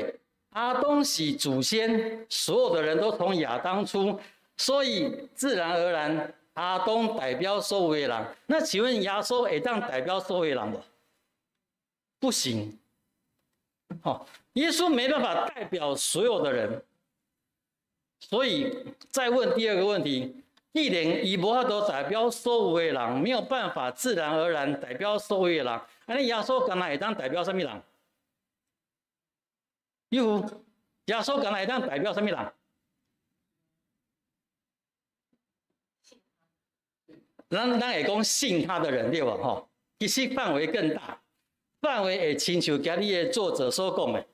亚当是祖先，所有的人都从亚当出，所以自然而然，亚当代表所有的人。那请问耶稣会当代表所有的人不？不行。耶稣没办法代表所有的人，所以再问第二个问题：既然伊无法度代表所有的人，没有办法自然而然代表所有的人，那耶稣干那会当代表什么人？耶稣干那会当代表什么人？咱会讲信他的人对吧？其实范围更大，范围会亲像今日的作者所讲的，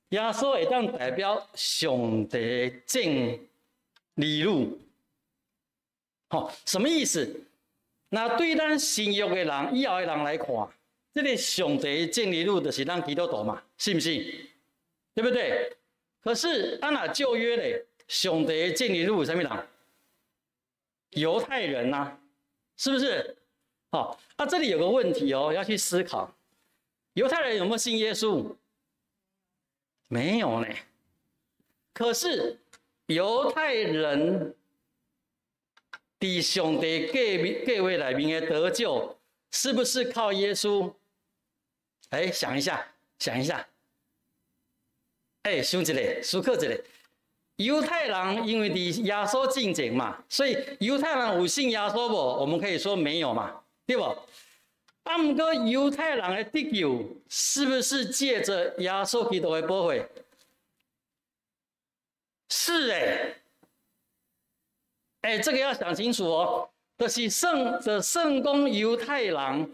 耶稣会当代表上帝的正理路。什么意思？那对咱信约的人、以后的人来看，这个上帝的正理路就是咱基督徒嘛，是不是？对不对？可是按那旧约嘞，上帝的建立路什么人？犹太人呐、是不是？好，那这里有个问题哦，要去思考，犹太人有没有信耶稣？没有呢。可是犹太人在上帝计划里面的得救，是不是靠耶稣？哎，想一下，想一下。哎，想一下，思考一下。犹太人因为离耶稣近前嘛，所以犹太人有信耶稣无？我们可以说没有嘛，对不？啊，不过犹太人的得救是不是借着耶稣基督的保惠？是这个要想清楚哦。就是圣公犹太人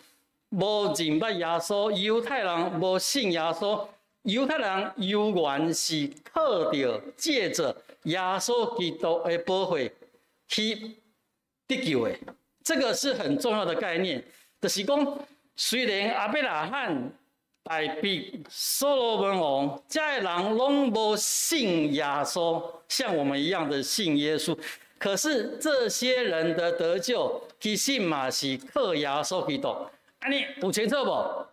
无认捌耶稣，犹太人无信耶稣。犹太人犹原是靠着借着耶稣基督的保惠去得救的，这个是很重要的概念。就是讲，虽然亚伯拉罕、大卫、所罗门王这些人拢无信耶稣，像我们一样的信耶稣，可是这些人的得救，其实嘛是靠耶稣基督。安尼有清楚无？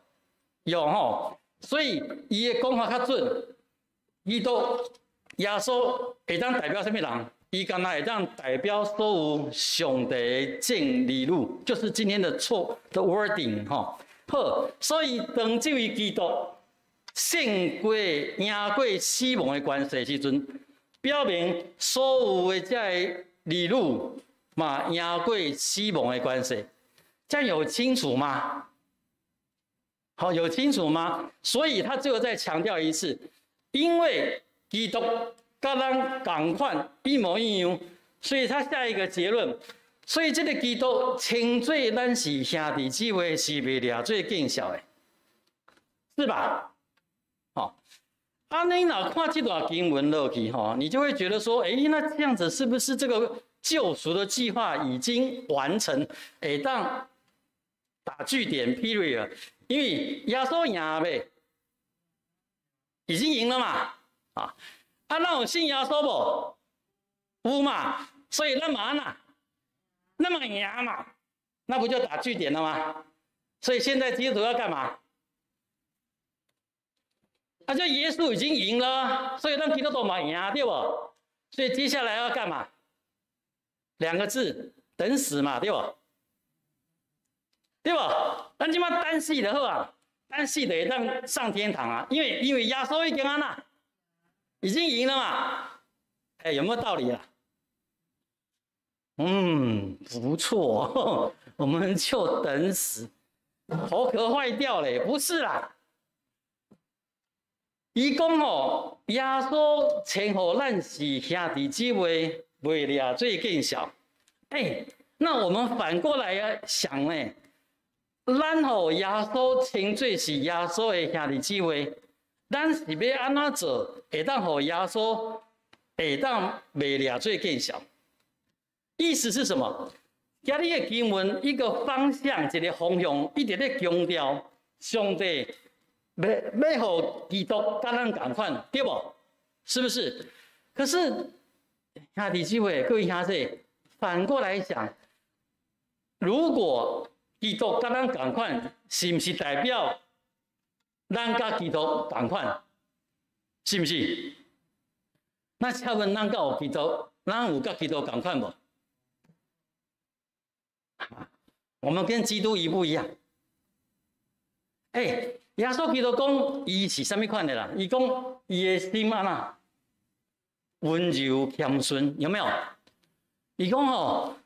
有吼。所以，伊的讲法较准，伊都耶稣会当代表什么人？伊敢若会当代表所有上帝的正理路，就是今天的错的 wording 吼。好，所以当这位基督胜过赢过死亡的关系时阵，表明所有的这个理路嘛赢过死亡的关系，这样有清楚吗？好，有清楚吗？所以他最后再强调一次，因为基督跟咱同款一模一样，所以他下一个结论，所以这个基督称作咱是兄弟姊妹，是袂掠做见效的，是吧？好，你若看这段经文落去你就会觉得说，那这样子是不是这个救赎的计划已经完成？当打句点 period。因为耶稣赢呗，已经赢了嘛，那有信耶稣不？有嘛，所以那嘛呢？那么赢嘛，那不就打句点了吗？所以现在基督徒要干嘛？就耶稣已经赢了，所以让基督徒嘛赢，对不？所以接下来要干嘛？2个字，等死嘛，对不？对吧？咱即马单死就好啊，单死就会当上天堂啊，因为耶稣已经已经赢了嘛。有没有道理啊？不错，我们就等死，头壳坏掉了，不是啦。伊讲耶稣称呼咱是兄弟姊妹，袂掠做见效。那我们反过来想呢？咱互耶稣称作是耶稣的兄弟姊妹，咱是要安怎做，会当互耶稣会当袂掠做见效？意思是什么？今日的经文一个方向，一个方向，一直在强调上帝要互基督跟咱同款，对不？是不是？可是兄弟姊妹，各位兄弟，反过来想，如果基督跟咱同款，是不是代表咱跟基督同款？是不是？那请问咱有基督，咱有跟基督同款无？我们跟基督一不一样？耶稣基督讲，伊是什么款的人？伊讲伊的心安温柔谦顺，有没有？伊讲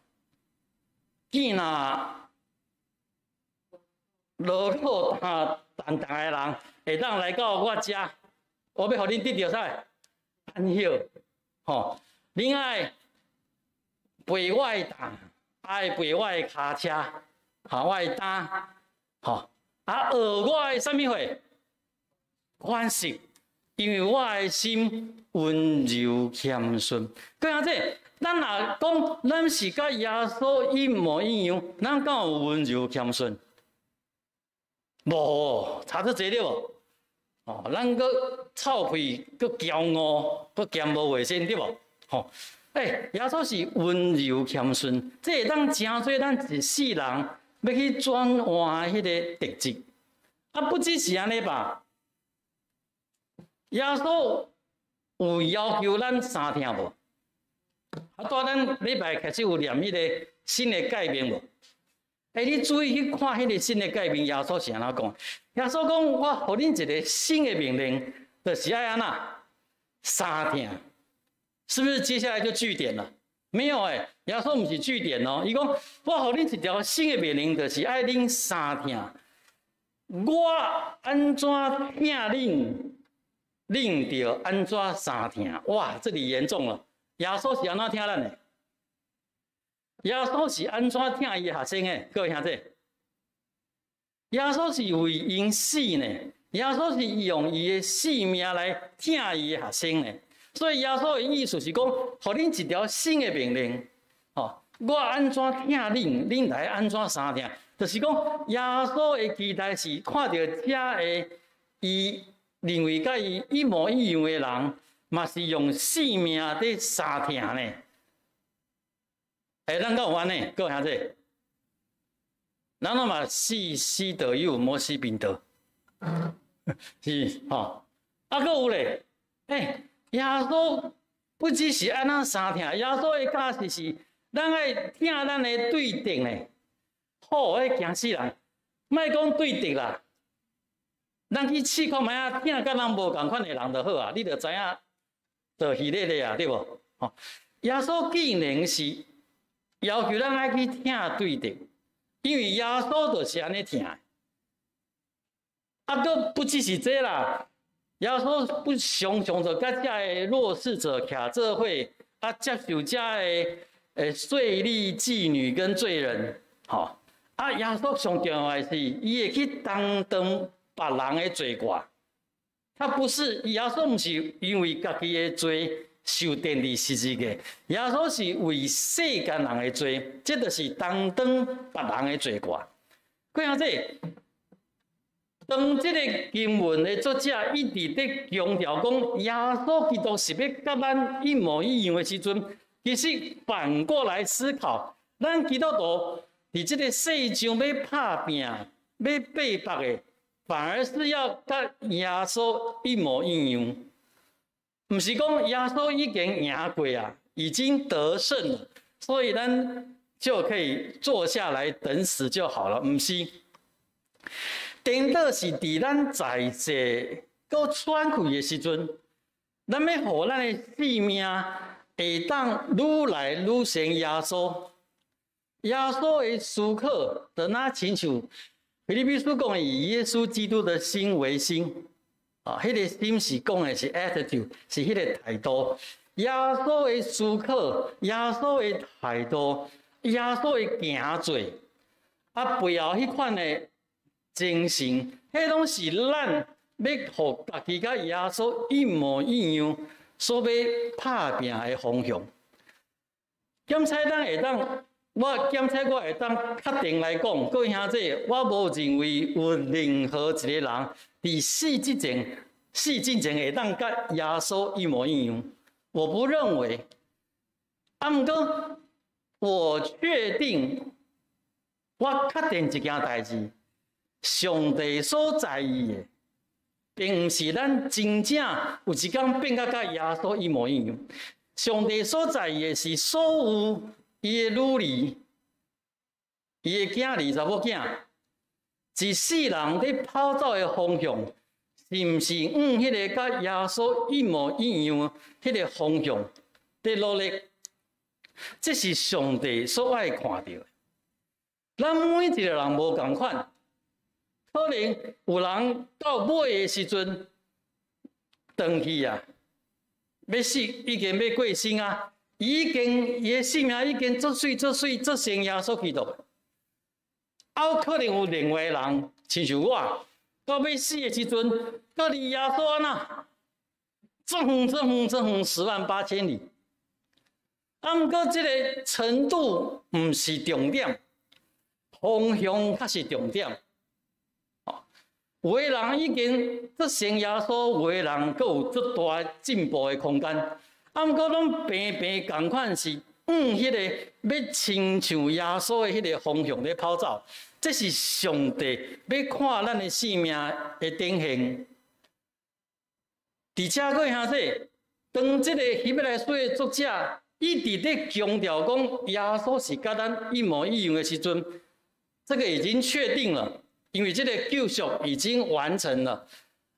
见落落重的人，会当来到我家，我要互恁得到啥？安息，恁爱陪我的担，爱陪我的脚车，我的担，学我的什么货？欢喜，因为我的心温柔谦顺。各位姐，咱若讲咱是甲耶稣一模一样，咱敢有温柔谦顺？无，差得侪了。咱搁臭屁，搁骄傲，搁嫌无卫生，对无？吼，耶稣是温柔谦逊，这会当真做咱一世人要去转换迄个特质。啊，不只是安尼吧，耶稣有要求咱三听无？啊，带咱礼拜开始有念迄个新的改变无？你注意去看迄个新的改变，耶稣是安怎讲？耶稣讲：我予恁一个新的命令，就是爱安那三听。是不是接下来就句点了？没有耶稣不是句点哦。伊讲：我予恁一条新的命令，就是爱恁三听。我安怎听恁，恁就安怎三听。哇，这里严重了。耶稣是安怎听咱的？耶稣是安怎听伊学生的？各位兄弟，耶稣是为因死呢。耶稣是用伊的性命来听伊的学生的。所以耶稣的意思是讲，予恁一条新的命令。我安怎听恁，恁来安怎三听。就是讲，耶稣的期待是看到这个伊认为甲伊一模一样的人，嘛是用性命在三听呢。咱敢有安尼？各位兄弟，咱那嘛死道友，莫死贫道，是吼。啊，搁有咧，耶稣不只是安那三听，耶稣的教示是咱爱听咱的对敌呢。好，惊死人！莫讲对敌啦，咱去试看卖啊，听甲人无共款的人就好啊，你就知影，就系咧咧啊，对无？耶稣既然是要求咱爱去听对敌，因为耶稣就是安尼听。啊，搁不只是这啦，耶稣不常常就甲遮的弱势者徛做伙，啊，接受遮的税吏、妓女跟罪人，吼。啊，耶稣上重要的是，伊会去担当别人的罪过。他不是耶稣，不是因为家己的罪受钉伫十字架，耶稣是为世间人的罪，这就是担当别人的罪过。各位兄弟，当这个经文的作者一直在强调讲，耶稣基督是要甲咱一模一样的时阵，其实反过来思考，咱基督徒。伫这个世上要拍拼、要背白的，反而是要甲耶稣一模一样。不是讲耶稣已经赢过啊，已经得胜了，所以咱就可以坐下来等死就好了。不是，颠倒是伫咱在世搁喘气的时阵，咱要互咱的性命会当愈来愈像耶稣。耶稣的思考，就那亲像腓立比书讲的，以耶稣基督的心为心，迄个心是讲的是 attitude， 是迄个态度。耶稣的思考，耶稣的态度，耶稣的行做，背后迄款的精神，迄拢是咱要互家己甲耶稣一模一样，所要拍拼的方向。检测咱会当。我检测我会当确定来讲，各位兄弟，我无认为有任何一个人伫死之前会当甲耶稣一模一样。我不认为。不过我确定，我确定一件代志，上帝所在意的，并不是咱真正有一天变甲耶稣一模一样。上帝所在意的是所有。伊的女儿，伊的囝儿、查某囝，一世人在跑走的方向，是毋是迄个甲耶稣一模一样迄个方向在努力？这是上帝所爱看到的。咱每一个人无共款，可能有人到尾的时阵，断去啊，要死已经要过身啊。伊的性命已经足水像耶稣基督，可能有另外人，亲像我，到要死的时阵，到离耶稣安那，这远10万8千里。不过这个程度不是重点，方向才是重点。有的人已经足像耶稣，有的人阁有足大进步的空间。毋过拢平平共款是迄个要亲像耶稣的迄个方向咧跑走，这是上帝要看咱的性命的展现。伫遮个兄弟，当这个希伯来书的作者一直在强调讲耶稣是甲咱一模一样的时阵，这个已经确定了，因为这个救赎已经完成了。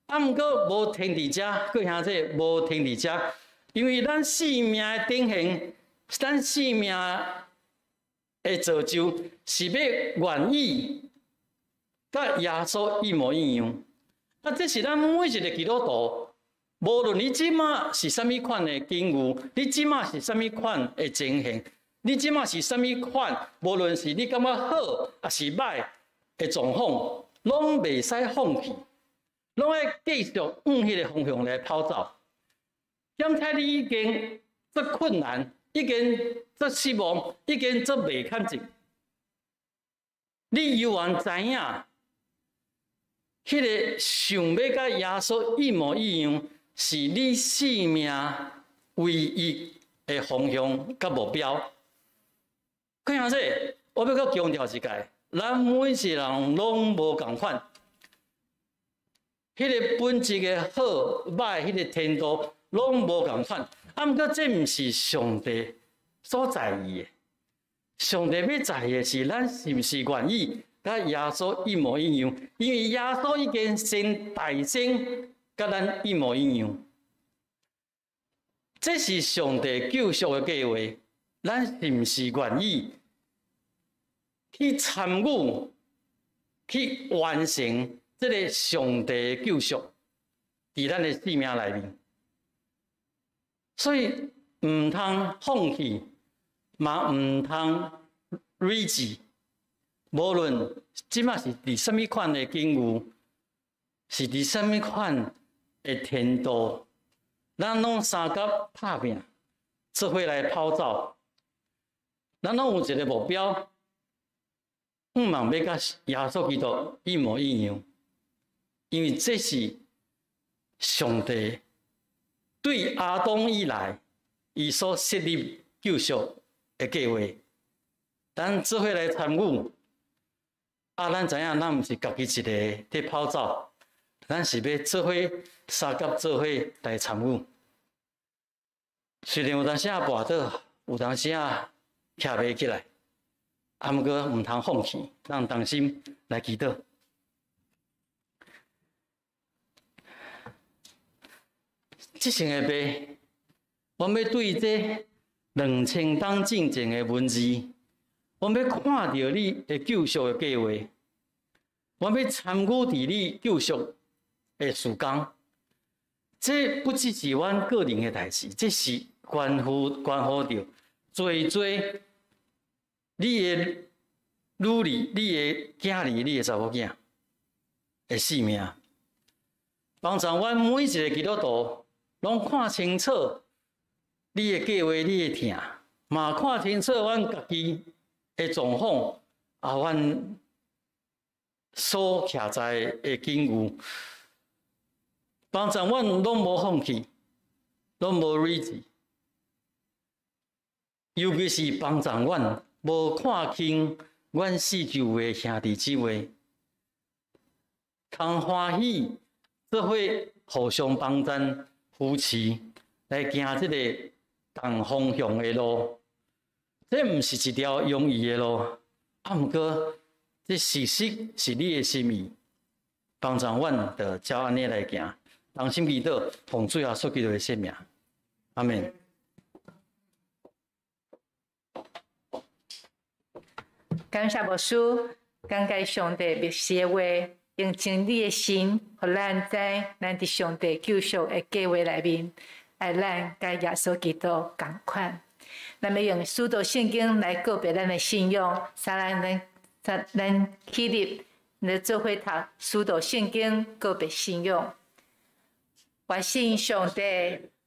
毋过无停伫遮，各位兄弟无停伫遮，因为咱生命的展现，咱生命的造就是要愿意甲耶稣一模一样。这是咱每一个基督徒。无论你即马是啥物款的境遇，你即马是啥物款的情形，你即马是啥物款，无论是你感觉好还是歹的状况，拢袂使放弃，拢要继续往迄个方向来跑走。检测你已经足困难，已经足失望，已经足袂堪进，你犹原知影，迄个想要甲耶稣一模一样。是你生命唯一的方向甲目标。看下这，我要搁强调一下，咱每一个人拢无共款，迄个本质的好歹，迄个程度拢无共款。毋过这毋是上帝所在意的，上帝要在意的是咱是毋是愿意甲耶稣一模一样，因为耶稣已经先大先。甲咱一模一样，这是上帝救赎的计划。咱是毋是愿意去参与、去完成这个上帝的救赎，伫咱的生命内面？所以毋通放弃，嘛毋通蕊志。无论即马是伫什么款的境遇，是伫什么款的天道，咱拢三甲拍拼，做伙来跑走。咱拢有一个目标，毋茫要甲耶稣基督一模一样，因为这是上帝对亚当以来伊所设立救赎的计划。咱做伙来参与，咱知影，咱毋是家己一个在跑走。咱是要做伙三甲做伙来参与，虽然有当时跋倒，有当时徛袂起来，毋过毋通放弃，咱同心来祈祷。即成的白，我要对这2000当进前的文字，我要看到你的救赎的计划，我要参与伫你救赎的事工，这不只是阮个人的代志，这是关乎着最你的女儿、你的囝儿、你的查某囝的性命。帮助阮每一个基督徒，拢看清楚你的计划、你的疼，嘛看清楚阮家己的状况，阮所徛在的境遇。帮助阮拢无放弃，拢无蕊志，尤其是帮助阮无看轻阮四周的兄弟姊妹，通欢喜做伙互相帮衬，扶持来行这个同方向的路。这毋是一条容易的路，毋过这事实是你的心意，帮助阮着照安尼来行。同心祈祷，奉主耶稣基督的圣名，阿门。感谢牧师，感谢上帝密实的话，用真理的心，互咱知咱伫上帝救赎的计划内面，爱咱甲耶稣基督同款。咱要用使徒圣经来告别咱的信仰，咱起立来做伙读使徒圣经，告别信仰。我信上帝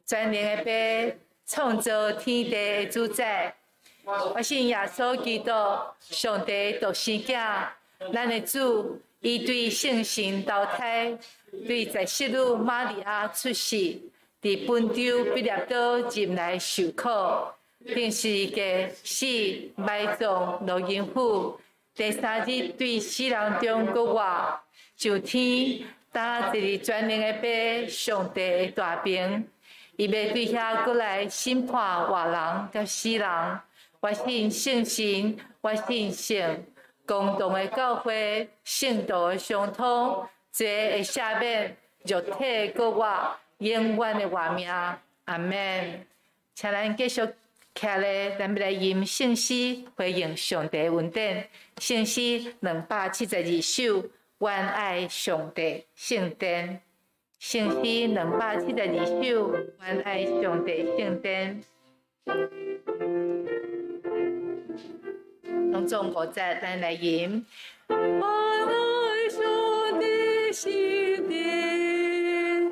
全能的爸，创造天地的主宰。我信耶稣基督，上帝独生囝，咱的主，伊对圣神投胎，对在世女玛利亚出世，伫本州毕业岛入来受苦，定是假死埋葬罗营府。第3日对死人中国话上天，打一个全能的爸，上帝的大兵，伊要对遐过来审判活人甲死人。我信圣神，我信圣。共同的教会，圣道的相通，罪会赦免，肉体的国活，永远的活命。阿门。请咱继续徛咧，咱要来吟圣诗，回应上帝的恩典。圣诗272首，愿爱上帝圣殿。圣诗272首，愿爱上帝圣殿。当中5节，咱来吟。愿爱上帝圣殿，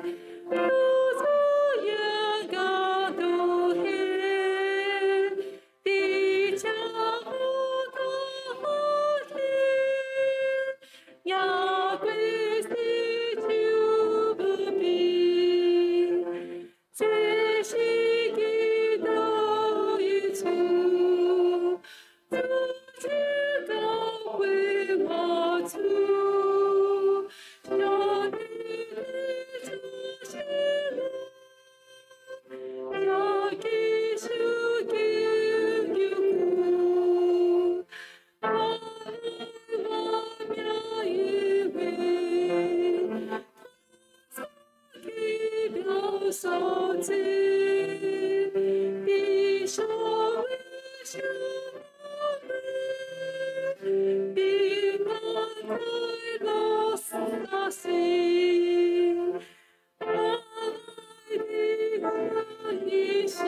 如初阳光都现，地上不同福天，亚归西求不平，这是基督一处。知道会我出，上帝的主是路，要继续救苦，我命以为，他给了所知，必受为受。平安快乐洒心，我爱的一心，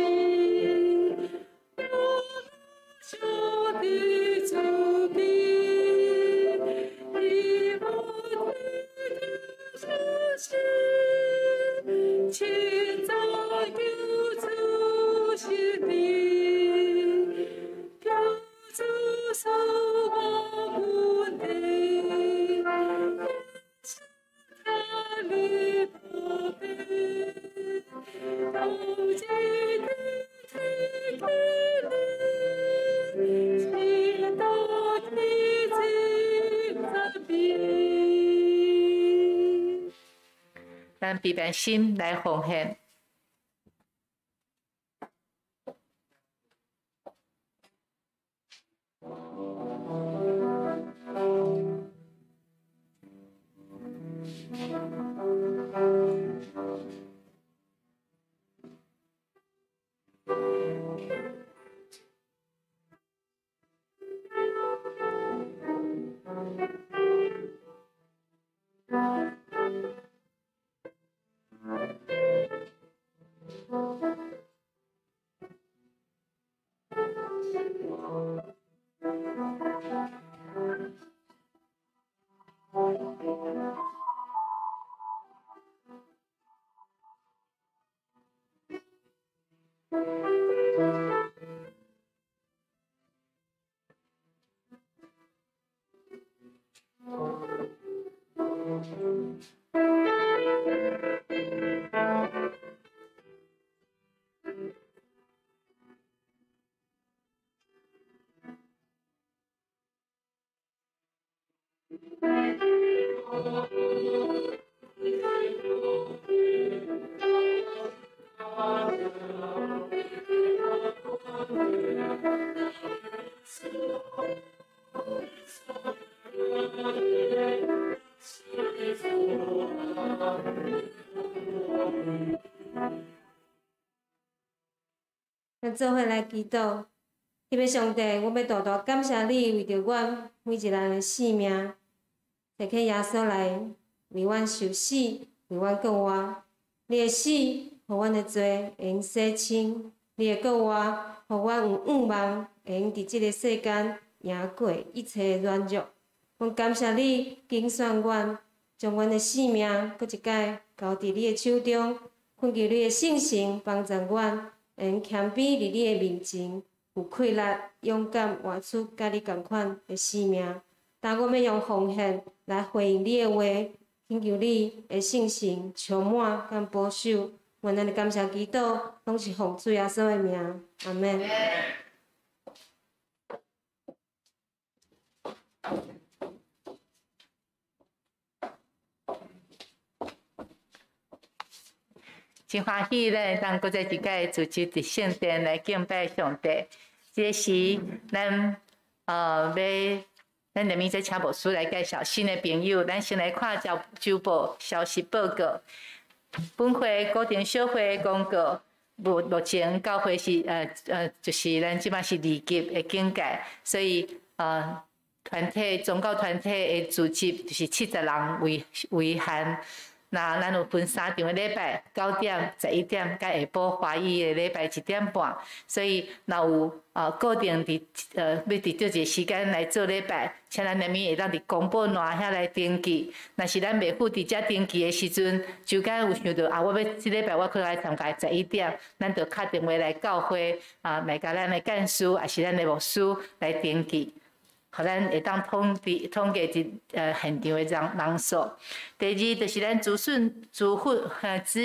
我上的主笔，以我的诚心，请造救主是你，救主守我不内，是他的宝贝，都记得提给你，是到你今在边。咱备办心来奉献。咱做伙来祈祷，迄个上帝，我要大大感谢你，为着阮每一个人的性命，摕去耶稣来为阮受死，为阮救活。你的死，互阮的罪会用洗清；你的救活，互阮有仰望，会用伫即个世间赢过一切软弱。阮感谢你拣选阮，将阮的性命搁一摆交伫你的手中，恳求你的圣神帮助阮。会用谦卑伫你的面前，有气力、勇敢活出甲你同款的生命。但我要用奉献来回应你的话，请求你的圣神充满甲保守，愿咱的感谢祈祷，拢是奉主耶稣的名，阿门。真欢喜咧，当搁再一届组织伫圣殿来敬拜上帝。这时咱咱下面再请牧师来介绍新的朋友。咱先来看周报消息报告。本会固定小会公告，目前教会是就是咱即摆是2级的境界，所以团体宗教团体的组织就是70人为限。那咱有分3场的礼拜，9点、11点，甲下晡华语的礼拜1点半。所以，若有固定伫要伫倒一个时间来做礼拜，请咱下面会当伫公布栏遐来登记。若是咱袂赴伫遮登记的时阵，就敢有想到我要即礼拜我可来参加11点，咱就敲电话来教会来甲咱的干事，也是咱的牧师来登记。互咱会当统计现场的人数。第二就是咱资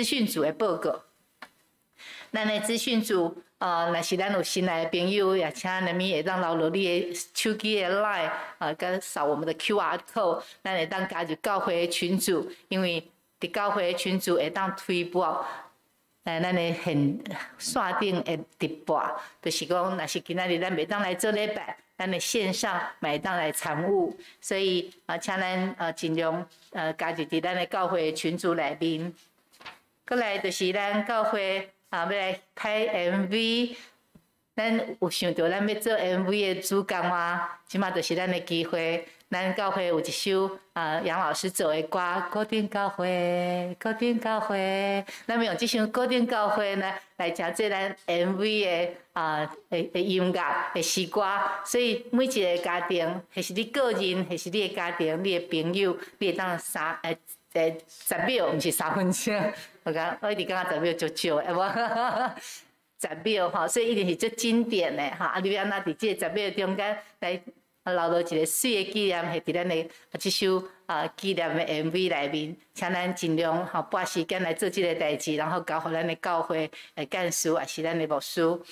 讯组的报告。咱的资讯组，若是咱有新来的朋友，也请咱们会当留落你的手机的 line， 甲扫我们的 QR code， 咱会当加入教会的群组，因为伫教会的群组会当推播。咱的线顶的直播，就是讲，若是今仔日咱袂当来做礼拜，咱的线上会当来参与，所以请咱尽量加入伫咱的教会群组内面。过来就是咱教会要来拍 MV， 咱有想到咱要做 MV 的主角吗？即马就是咱的机会。咱教会有一首杨老师做的歌《固定教会》，固定教会，咱要用这首《固定教会》呢来加做咱 MV 的音乐的诗歌，所以每一个家庭，还是你个人，还是你的家庭，你的朋友，你会当10秒，毋是3分钟，我一直感觉10秒足少，有无？10秒吼，所以一定是最经典的哈，你要安怎伫这10秒中间来。留落一个水的纪念，系伫咱的这首纪念的 MV 内面，请咱尽量拨时间来做这个代志，然后交互咱的教会的干事，也是咱的牧师。过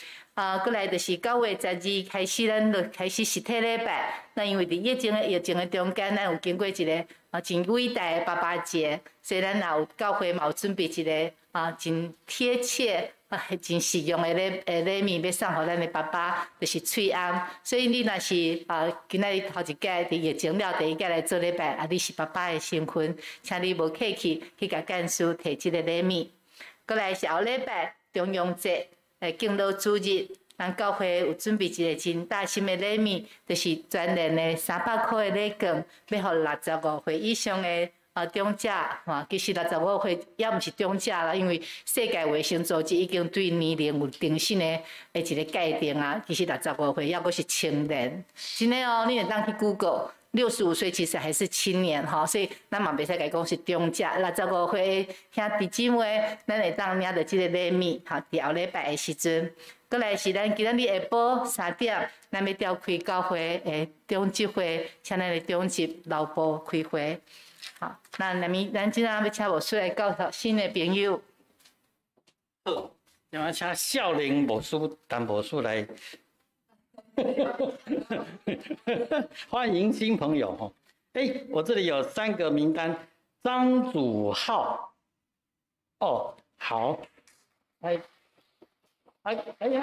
来就是9月12开始，咱就开始实体礼拜。那因为伫疫情的中间，咱有经过一个真伟大的爸爸节，所以咱也有教会嘛有准备一个真贴切。真实用的礼物要送互咱的爸爸，就是翠安。所以你若是今仔日头一届伫疫情了第一届来做礼拜，你是爸爸的身份，请你无客气去甲干事摕即个礼物。过来是后礼拜中央节敬老主日，咱教会有准备一个真大心的礼物，就是专人的300块的礼券，要互65岁以上的。长者其实65岁也毋是长者啦，因为世界卫生组织已经对年龄有定性的一个界定啊。其实65岁还阁是青年，真的哦，你会当去 Google。65岁其实还是青年哈，所以咱嘛袂使甲讲是长者。65岁兄弟姊妹，咱会当领到即个礼物哈，伫后礼拜的时阵。过来是咱今仔日下晡3点，咱要召开教会的中级会，请咱的中级老部开会。好，那咱今仔要请牧师来介绍新的朋友。好，要请少年牧师、陈牧师来，欢迎新朋友哈。我这里有3个名单，张祖浩，好，还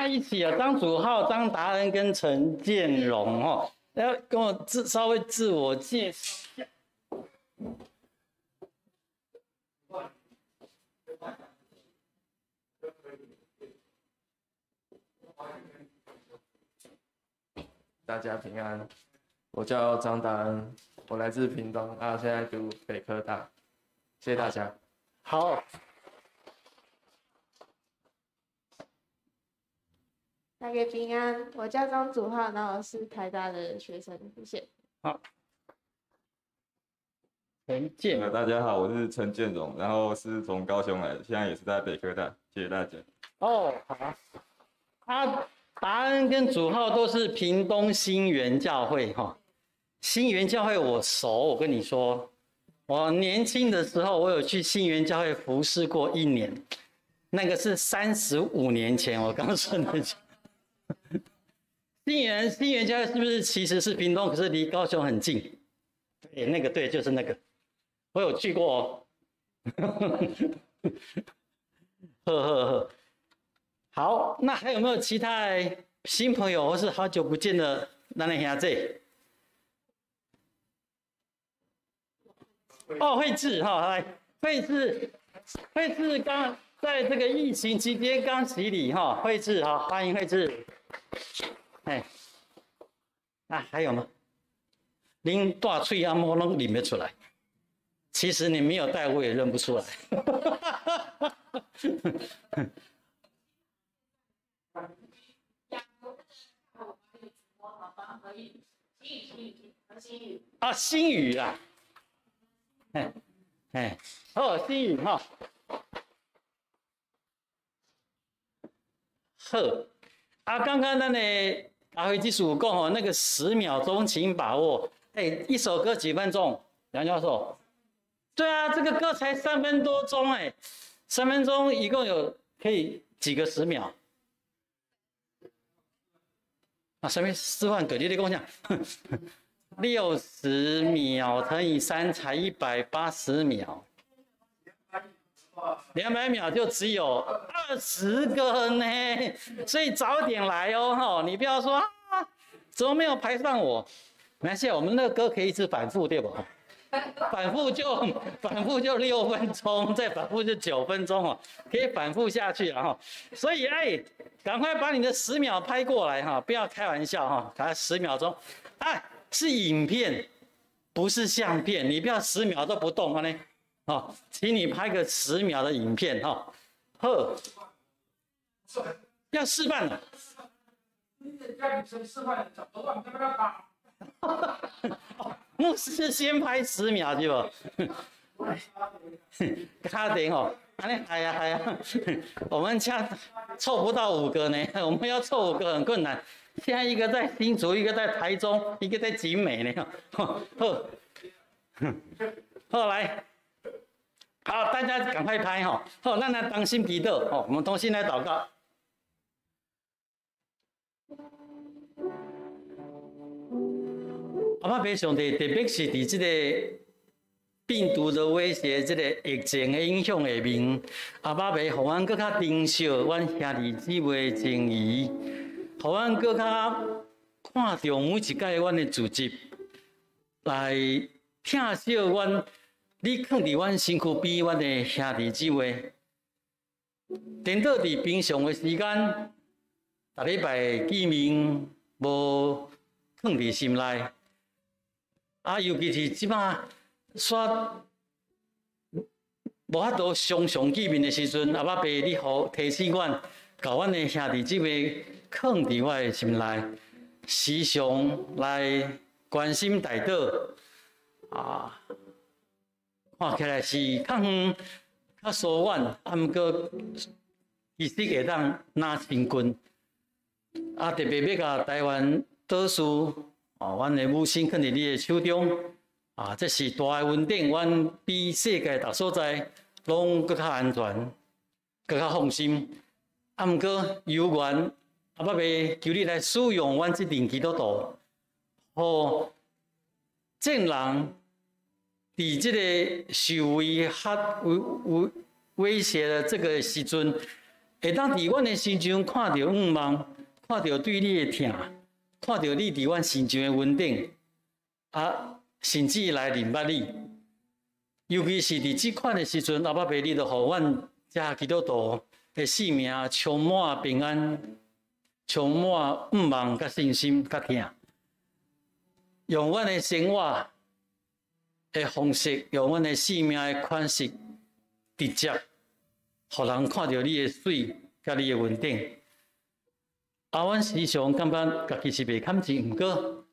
一起啊，张祖浩、张达恩跟陈建荣哈，要跟我稍微自我介绍一下。大家平安，我叫张达恩，我来自屏东现在读北科大，谢谢大家。好，大家平安，我叫张祖浩，然后我是台大的学生，谢谢。好，陈建，大家好，我是陈建荣，然后是从高雄来的，现在也是在北科大，谢谢大家。好，达恩跟祖浩都是屏东新园教会哈，新园教会我熟，我跟你说，我年轻的时候我有去新园教会服侍过1年，那个是35年前，我刚说的。新园教会是不是其实是屏东，可是离高雄很近？对，那个对，就是那个，我有去过哦。呵。好，那还有没有其他的新朋友或是好久不见的咱的兄弟？哦，慧智哈，来，慧智刚在这个疫情期间刚洗礼哈，慧智好，欢迎慧智。哎，还有吗？您大嘴阿摸拢认得出来，其实你没有带我也认不出来。啊，新语啦，哦，新语哈，好，刚刚咱的阿辉技术讲哦，那个10秒钟请把握，一首歌几分钟？杨教授，对啊，这个歌才3分多钟3分钟一共有可以几个10秒？上面示范个，你跟我讲，60秒乘以3才180秒，200秒就只有20个呢，所以早点来哦，你不要说怎么没有排上我，没关系，我们那个歌可以一直反复，对吧？反复就6分钟，再反复就9分钟哦，可以反复下去了哈。所以赶快把你的10秒拍过来哈，不要开玩笑哈，赶快10秒钟，是影片，不是相片，你不要10秒都不动呢，请你拍个10秒的影片哈，要示范了。牧师先拍10秒对不？卡点哦，哎呀，我们家凑不到5个呢，我们要凑5个很困难。现在一个在新竹，一个在台中，一个在景美呢。后来，好，大家赶快拍哈。好，那来当心祈祷哦，我们同心来祷告。阿爸爸上帝，特别是伫这个病毒的威胁、这个疫情的影响下面，阿爸爸，互阮更较珍惜阮兄弟姊妹的情谊，互阮更较看重每一届阮的组织，来疼惜阮你放伫阮身躯边阮的兄弟姊妹，颠倒伫平常的时间，逐礼拜见面无放伫心内。尤其是即摆煞无法度常见面的时阵，阿爸爸你好提醒阮，甲阮的兄弟姊妹放伫我的心内，时常来关心代祷看起来是较远、较疏远，毋过其实会当拿亲近。特别要甲台湾岛事。阮的母亲放伫你的手中，这是大的稳定，阮比世界大所在拢更较安全，更较放心。毋过有缘，阿爸爸求你来使用阮这阵基督徒，互众人伫这个受威胁的这个时阵，会当伫阮的心上看到愿望，看到对你的疼。看到你伫阮心上的稳定，甚至来认捌你，尤其是伫这款的时阵，阿爸爸你就互阮这基督徒的性命充满平安，充满愿望、甲信心、甲疼，用阮的生活的方式，用阮的性命的款式，直接，互人看到你的水，甲你的稳定。阮时常感觉家己是袂堪钱，毋过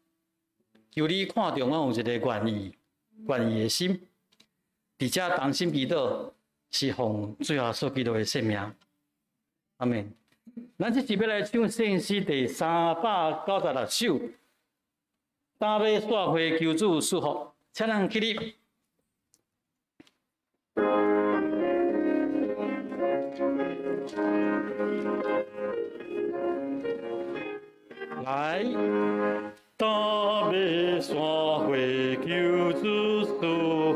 求你看中阮有一个愿意的心，伫遮同心祈祷，是奉最后所基督的圣名。阿门。咱这是要来唱圣诗第396首，打要煞会求主赐福，请咱起立。来，踏马山会求主赐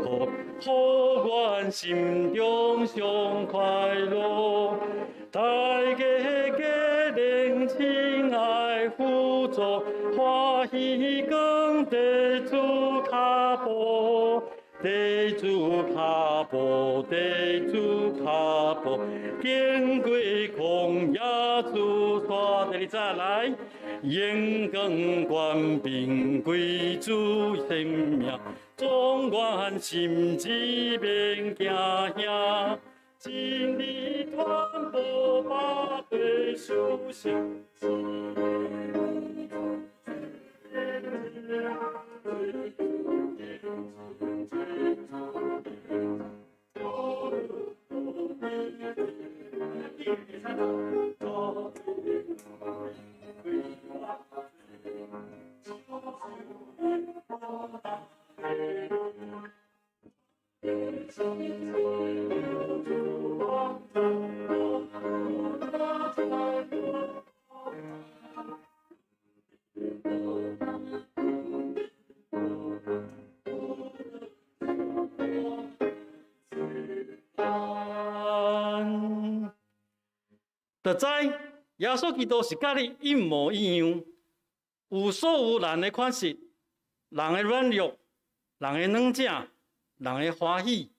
福，好愿心中上快乐。大家家人亲爱辅助，欢喜讲地主卡步，地主卡步，地主卡步，经过旷野之山，第二再来。阳光官兵归主性命，总愿心志免惊吓，尽力传播百岁修行。就知耶稣基督是甲你一模一样，有所有人的款式，人的软弱，人的软正，人的欢喜，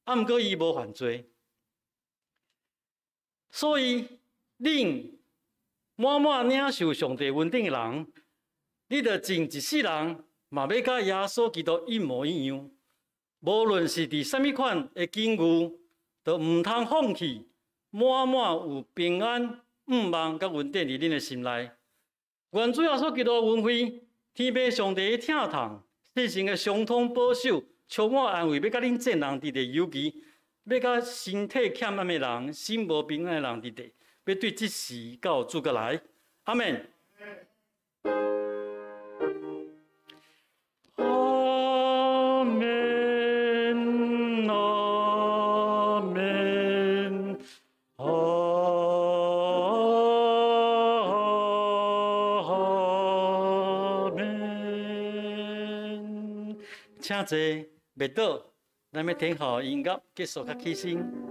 啊，毋过伊无犯罪，所以恁满满领受上帝恩典的人，你着尽一世人嘛要甲耶稣基督一模一样，无论是伫什么款的境遇，都毋通放弃。满满有平安、盼望甲恩典伫恁的心内。愿主耶稣基督的恩惠、天父上帝的疼痛、世神的相通保守、充满安慰，要甲恁众人伫地，尤其要甲身体欠安的人、心无平安的人伫地，要对即时到主过来。阿门。阿门。阿门。阿门。请坐，袂倒，咱要听候音乐结束较起身。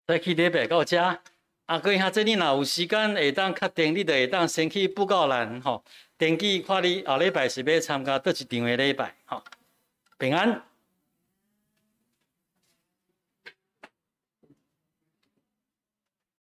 早起礼拜到遮，过下这你若有时间下当确定，你就下当先去布告栏登记看你后礼拜是要参加倒一场的礼拜平安。